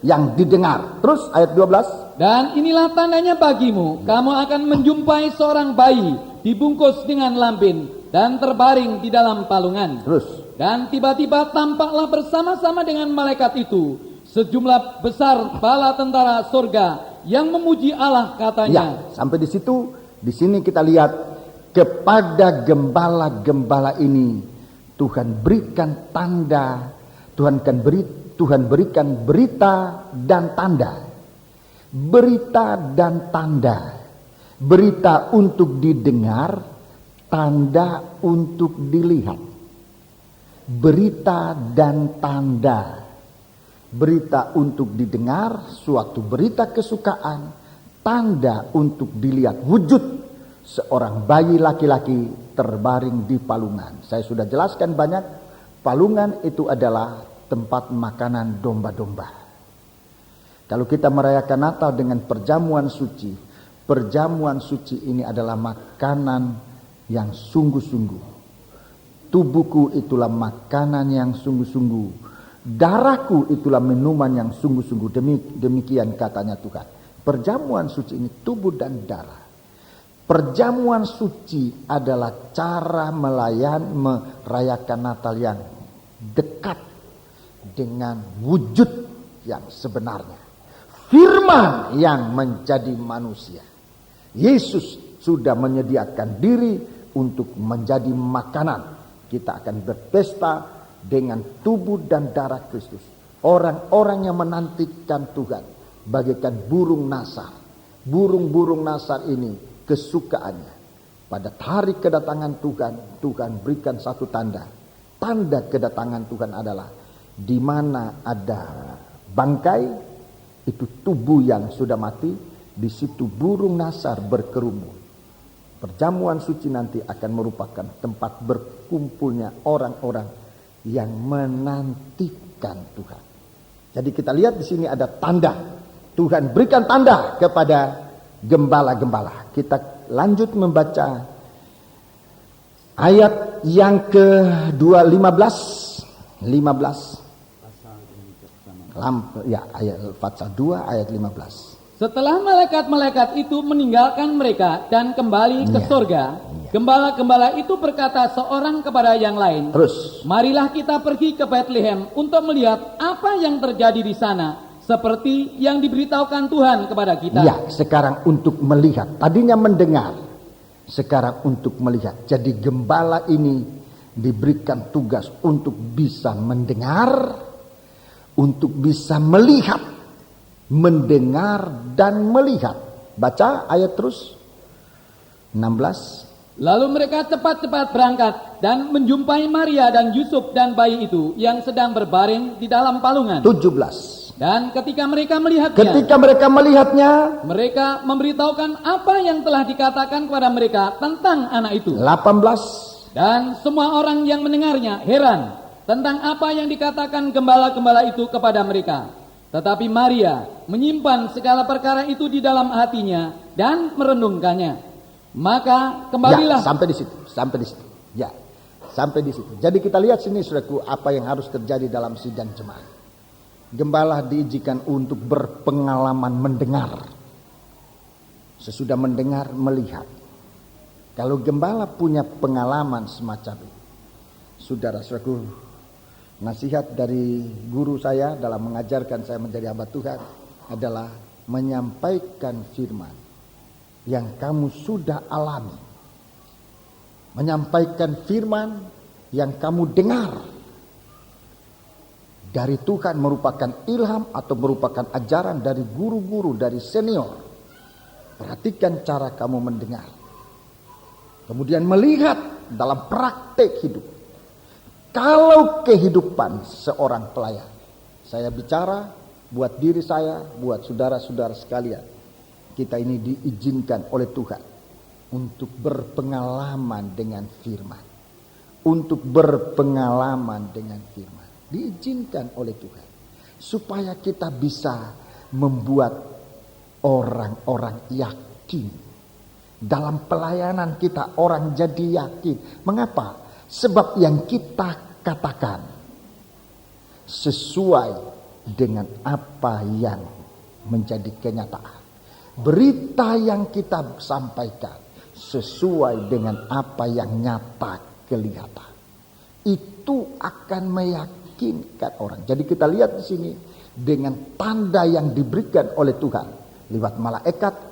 yang didengar. Terus ayat 12. "Dan inilah tandanya bagimu, kamu akan menjumpai seorang bayi dibungkus dengan lampin dan terbaring di dalam palungan." Terus. Dan tiba-tiba tampaklah bersama-sama dengan malaikat itu sejumlah besar bala tentara surga yang memuji Allah, katanya. Ya, sampai di situ. Di sini kita lihat kepada gembala-gembala ini Tuhan berikan tanda, Tuhan berikan berita dan tanda. Berita dan tanda. Berita untuk didengar, tanda untuk dilihat. Berita dan tanda. Berita untuk didengar, suatu berita kesukaan, tanda untuk dilihat, wujud seorang bayi laki-laki terbaring di palungan. Saya sudah jelaskan banyak, palungan itu adalah tempat makanan domba-domba. Kalau kita merayakan Natal dengan perjamuan suci ini adalah makanan yang sungguh-sungguh. Tubuhku itulah makanan yang sungguh-sungguh. Darahku itulah minuman yang sungguh-sungguh. Demikian katanya Tuhan. Perjamuan suci ini tubuh dan darah. Perjamuan suci adalah cara merayakan Natal yang dekat dengan wujud yang sebenarnya. Firman yang menjadi manusia. Yesus sudah menyediakan diri untuk menjadi makanan. Kita akan berpesta dengan tubuh dan darah Kristus. Orang-orang yang menantikan Tuhan bagaikan burung nasar. Burung-burung nasar ini kesukaannya. Pada hari kedatangan Tuhan, Tuhan berikan satu tanda. Tanda kedatangan Tuhan adalah di mana ada bangkai, itu tubuh yang sudah mati, di situ burung nasar berkerumun. Perjamuan suci nanti akan merupakan tempat berkumpulnya orang-orang yang menantikan Tuhan. Jadi kita lihat di sini ada tanda. Tuhan berikan tanda kepada gembala-gembala. Kita lanjut membaca ayat yang ke-15. Ayat Al-Fatihah 2 ayat 15. Setelah malaikat-malaikat itu meninggalkan mereka dan kembali ke surga, gembala-gembala itu berkata seorang kepada yang lain, Terus, marilah kita pergi ke Bethlehem untuk melihat apa yang terjadi di sana, seperti yang diberitahukan Tuhan kepada kita. ya, sekarang untuk melihat. Tadinya mendengar, sekarang untuk melihat. Jadi gembala ini diberikan tugas untuk bisa mendengar, untuk bisa melihat, mendengar dan melihat. Baca ayat terus 16. Lalu mereka cepat-cepat berangkat dan menjumpai Maria dan Yusuf dan bayi itu yang sedang berbaring di dalam palungan. 17. Dan ketika mereka melihatnya, mereka memberitahukan apa yang telah dikatakan kepada mereka tentang anak itu. 18. Dan semua orang yang mendengarnya heran tentang apa yang dikatakan gembala-gembala itu kepada mereka. Tetapi Maria menyimpan segala perkara itu di dalam hatinya dan merenungkannya. Maka kembalilah. Sampai di situ. Sampai di situ. Jadi kita lihat sini saudaraku, apa yang harus terjadi dalam sidang jemaat. Gembala diizinkan untuk berpengalaman mendengar. Sesudah mendengar, melihat. Kalau gembala punya pengalaman semacam itu, saudara-saudaraku, nasihat dari guru saya dalam mengajarkan saya menjadi hamba Tuhan adalah menyampaikan firman yang kamu sudah alami. Menyampaikan firman yang kamu dengar dari Tuhan merupakan ilham atau merupakan ajaran dari guru-guru, dari senior. Perhatikan cara kamu mendengar. Kemudian melihat dalam praktek hidup. Kalau kehidupan seorang pelayan, saya bicara buat diri saya, buat saudara-saudara sekalian, kita ini diizinkan oleh Tuhan untuk berpengalaman dengan firman. Untuk berpengalaman dengan firman. Diizinkan oleh Tuhan. Supaya kita bisa membuat orang-orang yakin. Dalam pelayanan kita orang jadi yakin. Mengapa? Sebab yang kita katakan sesuai dengan apa yang menjadi kenyataan. Berita yang kita sampaikan sesuai dengan apa yang nyata kelihatan. Itu akan meyakinkan orang. Jadi kita lihat di sini dengan tanda yang diberikan oleh Tuhan lewat malaikat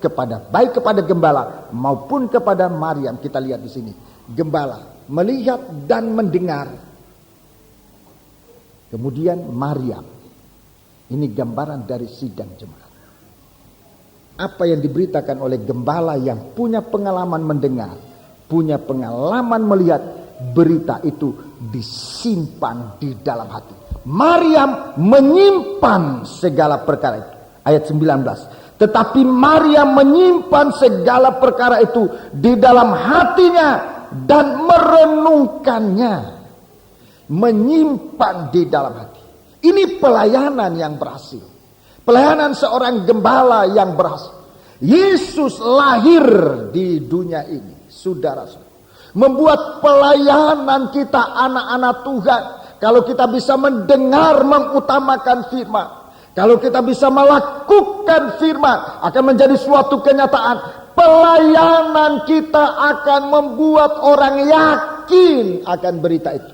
baik kepada gembala maupun kepada Maryam. Kita lihat di sini gembala melihat dan mendengar. Kemudian Maryam. Ini gambaran dari sidang jemaat. Apa yang diberitakan oleh gembala yang punya pengalaman mendengar, punya pengalaman melihat, berita itu disimpan di dalam hati. Maryam menyimpan segala perkara itu. Ayat 19. Tetapi Maryam menyimpan segala perkara itu di dalam hatinya dan merenungkannya, menyimpan di dalam hati. Ini pelayanan yang berhasil, pelayanan seorang gembala yang berhasil. Yesus lahir di dunia ini, saudara-saudara, membuat pelayanan kita anak-anak Tuhan. Kalau kita bisa mendengar, mengutamakan firman, kalau kita bisa melakukan firman, akan menjadi suatu kenyataan. Pelayanan kita akan membuat orang yakin akan berita itu.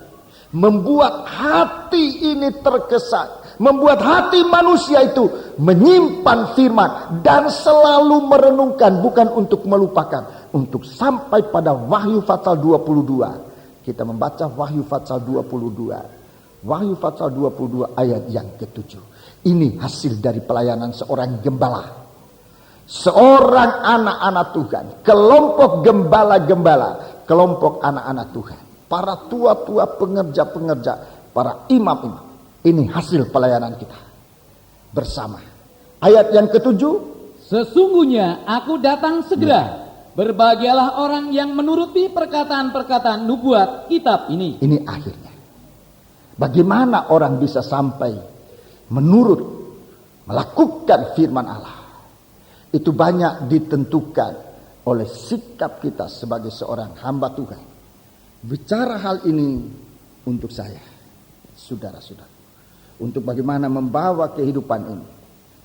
Membuat hati ini terkesan. Membuat hati manusia itu menyimpan firman. Dan selalu merenungkan. Bukan untuk melupakan. Untuk sampai pada Wahyu pasal 22. Kita membaca Wahyu pasal 22. Wahyu pasal 22 ayat yang ke-7. Ini hasil dari pelayanan seorang gembala. Seorang anak-anak Tuhan, kelompok gembala-gembala, kelompok anak-anak Tuhan, para tua-tua pengerja-pengerja, para imam-imam. Ini hasil pelayanan kita bersama. Ayat yang ke-7, sesungguhnya aku datang segera. Berbahagialah orang yang menuruti perkataan-perkataan nubuat kitab ini. Ini akhirnya. Bagaimana orang bisa sampai menurut, melakukan firman Allah? Itu banyak ditentukan oleh sikap kita sebagai seorang hamba Tuhan. Bicara hal ini untuk saya, saudara-saudara, untuk bagaimana membawa kehidupan ini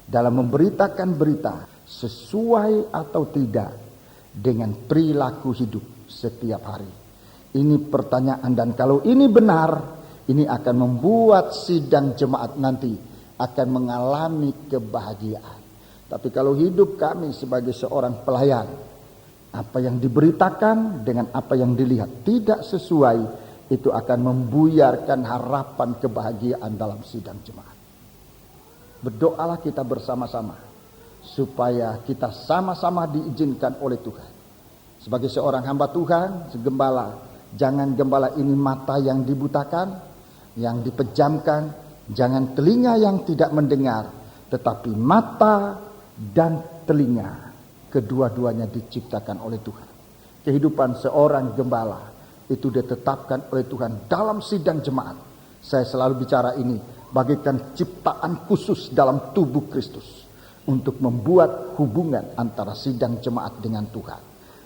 dalam memberitakan berita sesuai atau tidak dengan perilaku hidup setiap hari. Ini pertanyaan, dan kalau ini benar, ini akan membuat sidang jemaat nanti akan mengalami kebahagiaan. Tapi kalau hidup kami sebagai seorang pelayan, apa yang diberitakan dengan apa yang dilihat tidak sesuai, itu akan membuyarkan harapan kebahagiaan dalam sidang jemaat. Berdoalah kita bersama-sama supaya kita sama-sama diizinkan oleh Tuhan. Sebagai seorang hamba Tuhan, segembala, jangan gembala ini mata yang dibutakan, yang dipejamkan, jangan telinga yang tidak mendengar, tetapi mata dan telinga kedua-duanya diciptakan oleh Tuhan. Kehidupan seorang gembala itu ditetapkan oleh Tuhan dalam sidang jemaat. Saya selalu bicara ini bagaikan ciptaan khusus dalam tubuh Kristus untuk membuat hubungan antara sidang jemaat dengan Tuhan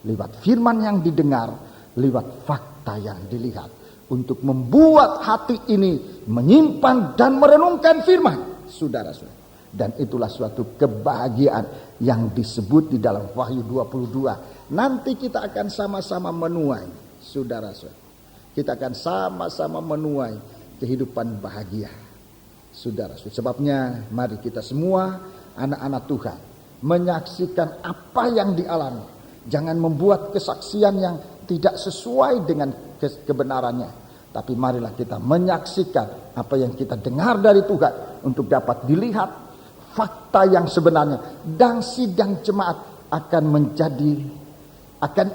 lewat firman yang didengar, lewat fakta yang dilihat, untuk membuat hati ini menyimpan dan merenungkan firman, saudara-saudara. Dan itulah suatu kebahagiaan yang disebut di dalam Wahyu 22. Nanti kita akan sama-sama menuai, saudara-saudara. Kita akan sama-sama menuai kehidupan bahagia, saudara-saudara. Sebabnya mari kita semua anak-anak Tuhan menyaksikan apa yang dialami. Jangan membuat kesaksian yang tidak sesuai dengan kebenarannya. Tapi marilah kita menyaksikan apa yang kita dengar dari Tuhan untuk dapat dilihat fakta yang sebenarnya. Dan sidang jemaat akan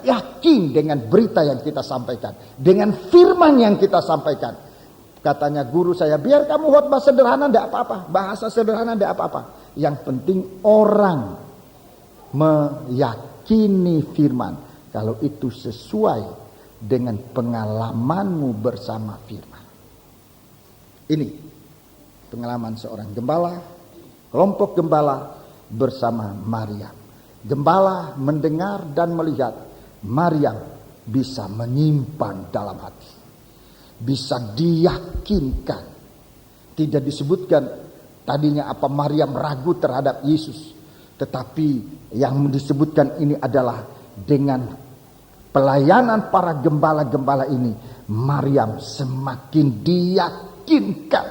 yakin dengan berita yang kita sampaikan, dengan firman yang kita sampaikan. Katanya guru saya, biar kamu khotbah sederhana tidak apa-apa, bahasa sederhana tidak apa-apa. Yang penting orang meyakini firman kalau itu sesuai dengan pengalamanmu bersama firman. Ini pengalaman seorang gembala, kelompok gembala bersama Maryam. Gembala mendengar dan melihat, Maryam bisa menyimpan dalam hati, bisa diyakinkan. Tidak disebutkan tadinya apa Maryam ragu terhadap Yesus, tetapi yang disebutkan ini adalah dengan pelayanan para gembala-gembala ini, Maryam semakin diyakinkan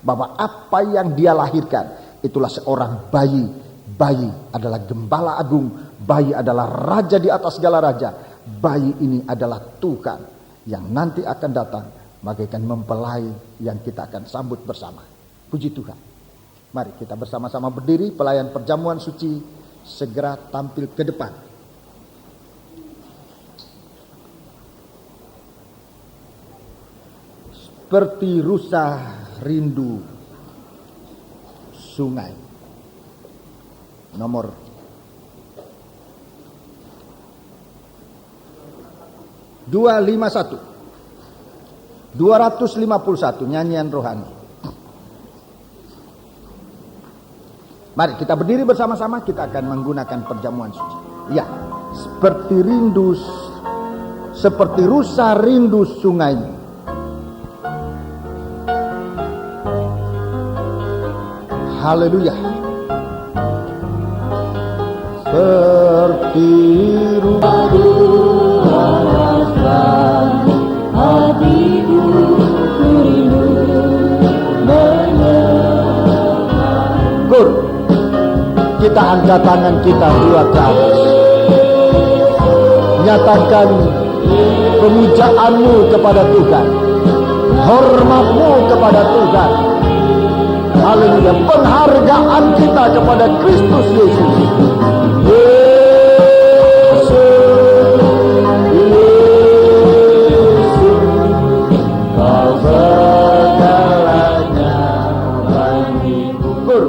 bahwa apa yang dia lahirkan itulah seorang bayi. Bayi adalah gembala agung, bayi adalah raja di atas segala raja. Bayi ini adalah Tuhan yang nanti akan datang bagaikan mempelai yang kita akan sambut bersama. Puji Tuhan. Mari kita bersama-sama berdiri, pelayan perjamuan suci segera tampil ke depan. Seperti rusa rindu sungai. Nomor 251, nyanyian rohani. Mari kita berdiri bersama-sama, kita akan menggunakan perjamuan suci. Ya, seperti rusa rindu sungai. Haleluya. Seperti Kur, kita angkat tangan kita dua ke atas, nyatakan pemujaanmu kepada Tuhan. Hormatmu kepada Tuhan. Haleluya. Penghargaan kita kepada Kristus Yesus. Kau segalanya bagiku.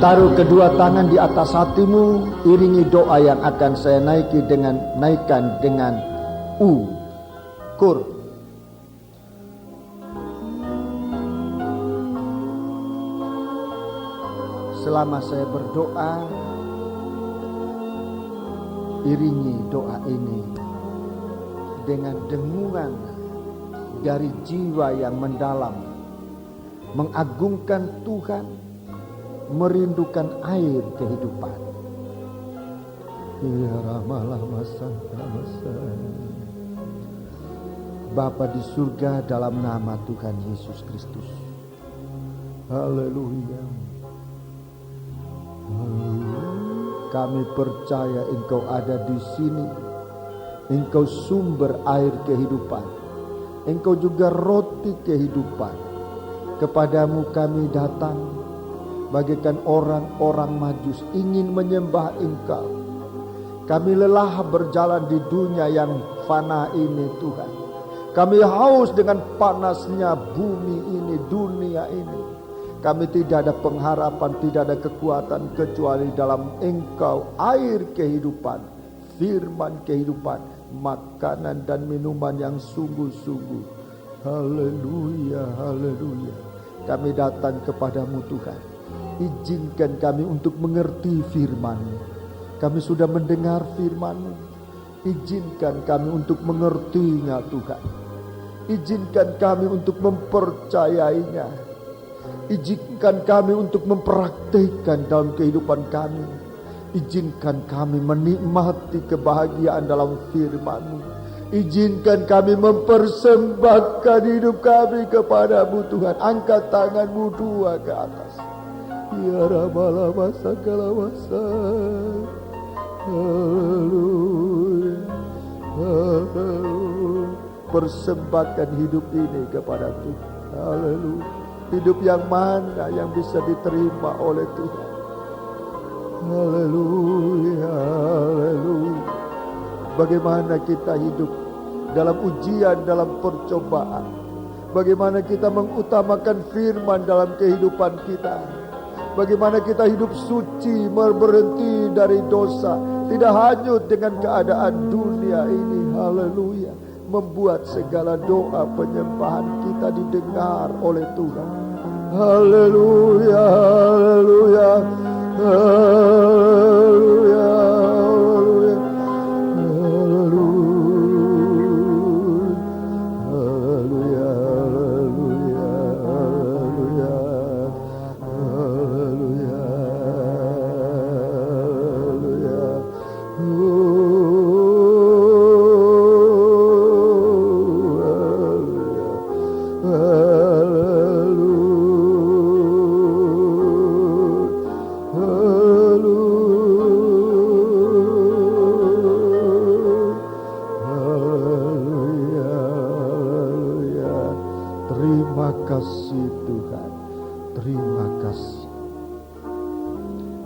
Taruh kedua tangan di atas hatimu, iringi doa yang akan saya naikkan dengan U. Kur. Selama saya berdoa, iringi doa ini dengan dengungan dari jiwa yang mendalam, mengagungkan Tuhan, merindukan air kehidupan. Ya ramalah masa. Bapa di surga, dalam nama Tuhan Yesus Kristus. Haleluya. Kami percaya Engkau ada di sini. Engkau sumber air kehidupan. Engkau juga roti kehidupan. Kepadamu kami datang bagaikan orang-orang Majus ingin menyembah Engkau. Kami lelah berjalan di dunia yang fana ini Tuhan. Kami haus dengan panasnya bumi ini, dunia ini. Kami tidak ada pengharapan, tidak ada kekuatan kecuali dalam Engkau, air kehidupan, firman kehidupan, makanan dan minuman yang sungguh-sungguh. Haleluya, haleluya. Kami datang kepadamu Tuhan. Izinkan kami untuk mengerti firman-Mu. Kami sudah mendengar firman-Mu. Izinkan kami untuk mengertinya Tuhan. Izinkan kami untuk mempercayainya. Izinkan kami untuk mempraktikkan dalam kehidupan kami. Izinkan kami menikmati kebahagiaan dalam firman-Mu. Izinkan kami mempersembahkan hidup kami kepadamu Tuhan. Angkat tanganmu dua ke atas. Ya Rabbala masa kala masa. Haleluya. Haleluya. Persembahkan hidup ini kepada Tuhan. Haleluya. Hidup yang mana yang bisa diterima oleh Tuhan. Haleluya. Haleluya. Bagaimana kita hidup dalam ujian, dalam percobaan. Bagaimana kita mengutamakan firman dalam kehidupan kita. Bagaimana kita hidup suci, berhenti dari dosa, tidak hanyut dengan keadaan dunia ini. Haleluya. Membuat segala doa penyembahan kita didengar oleh Tuhan. Haleluya, haleluya, haleluya, haleluya, haleluya, haleluya, haleluya, haleluya, Terima kasih Tuhan. Terima kasih.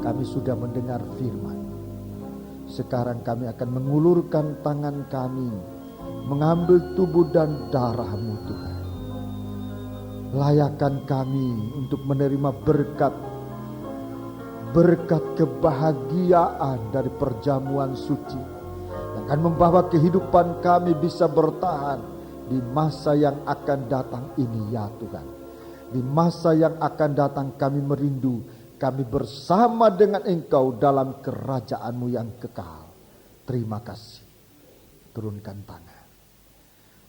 Kami sudah mendengar firman. Sekarang kami akan mengulurkan tangan kami, mengambil tubuh dan darah-Mu Tuhan. Layakan kami untuk menerima berkat kebahagiaan dari perjamuan suci yang akan membawa kehidupan kami bisa bertahan di masa yang akan datang ini ya Tuhan. Di masa yang akan datang kami merindu, kami bersama dengan Engkau dalam kerajaan-Mu yang kekal. Terima kasih. Turunkan tangan.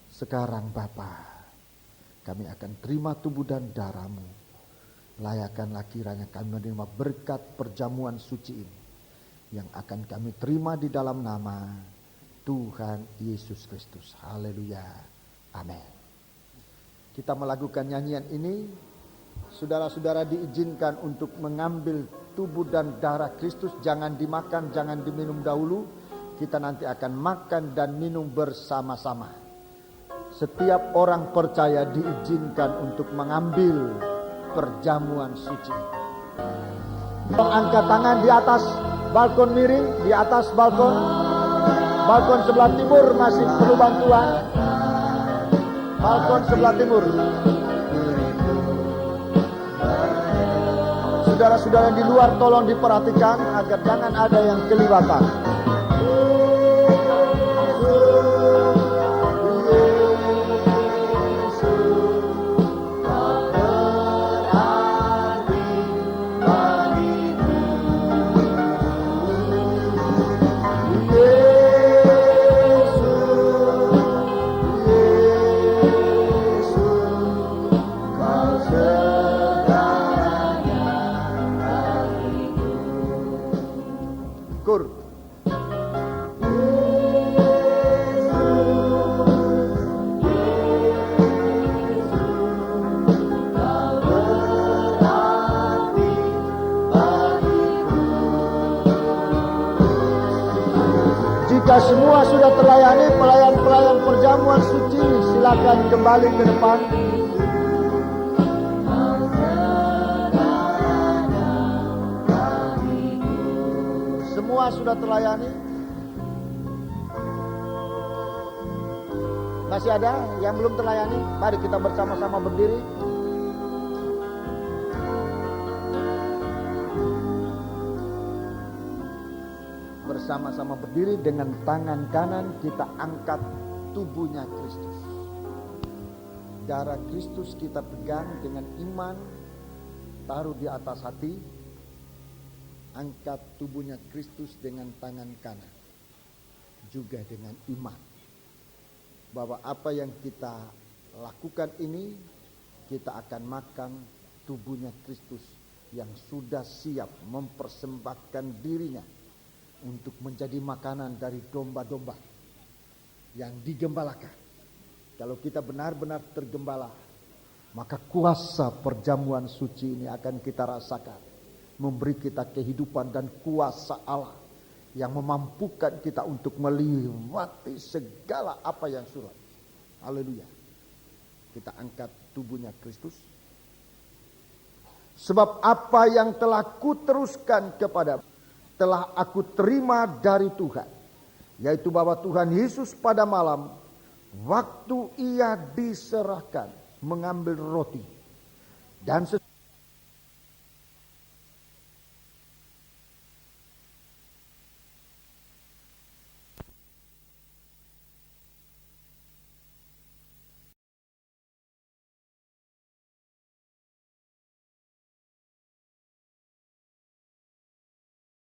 Sekarang Bapa, kami akan terima tubuh dan darah-Mu layakkanlah kiranya kami menerima berkat perjamuan suci ini yang akan kami terima di dalam nama Tuhan Yesus Kristus. Haleluya. Amin. Kita melakukan nyanyian ini, saudara-saudara diizinkan untuk mengambil tubuh dan darah Kristus. Jangan dimakan, jangan diminum dahulu. Kita nanti akan makan dan minum bersama-sama. Setiap orang percaya diizinkan untuk mengambil perjamuan suci. Angkat tangan di atas balkon miring, di atas balkon. Balkon sebelah timur masih perlu bantuan. Balkon sebelah timur. Saudara-saudara yang di luar tolong diperhatikan agar jangan ada yang kelewatan. Jika semua sudah terlayani, pelayan-pelayan perjamuan suci silakan kembali ke depan. Semua sudah terlayani. Masih ada yang belum terlayani? Mari kita bersama-sama berdiri. Bersama-sama berdiri, dengan tangan kanan kita angkat tubuhnya Kristus. Darah Kristus kita pegang dengan iman, taruh di atas hati. Angkat tubuhnya Kristus dengan tangan kanan, juga dengan iman, bahwa apa yang kita lakukan ini, kita akan makan tubuhnya Kristus yang sudah siap mempersembahkan dirinya untuk menjadi makanan dari domba-domba yang digembalakan. Kalau kita benar-benar tergembala, maka kuasa perjamuan suci ini akan kita rasakan, memberi kita kehidupan dan kuasa Allah yang memampukan kita untuk melewati segala apa yang sulit. Haleluya. Kita angkat tubuhnya Kristus. Sebab apa yang telah kuteruskan kepada, telah aku terima dari Tuhan, yaitu bahwa Tuhan Yesus pada malam waktu ia diserahkan mengambil roti dan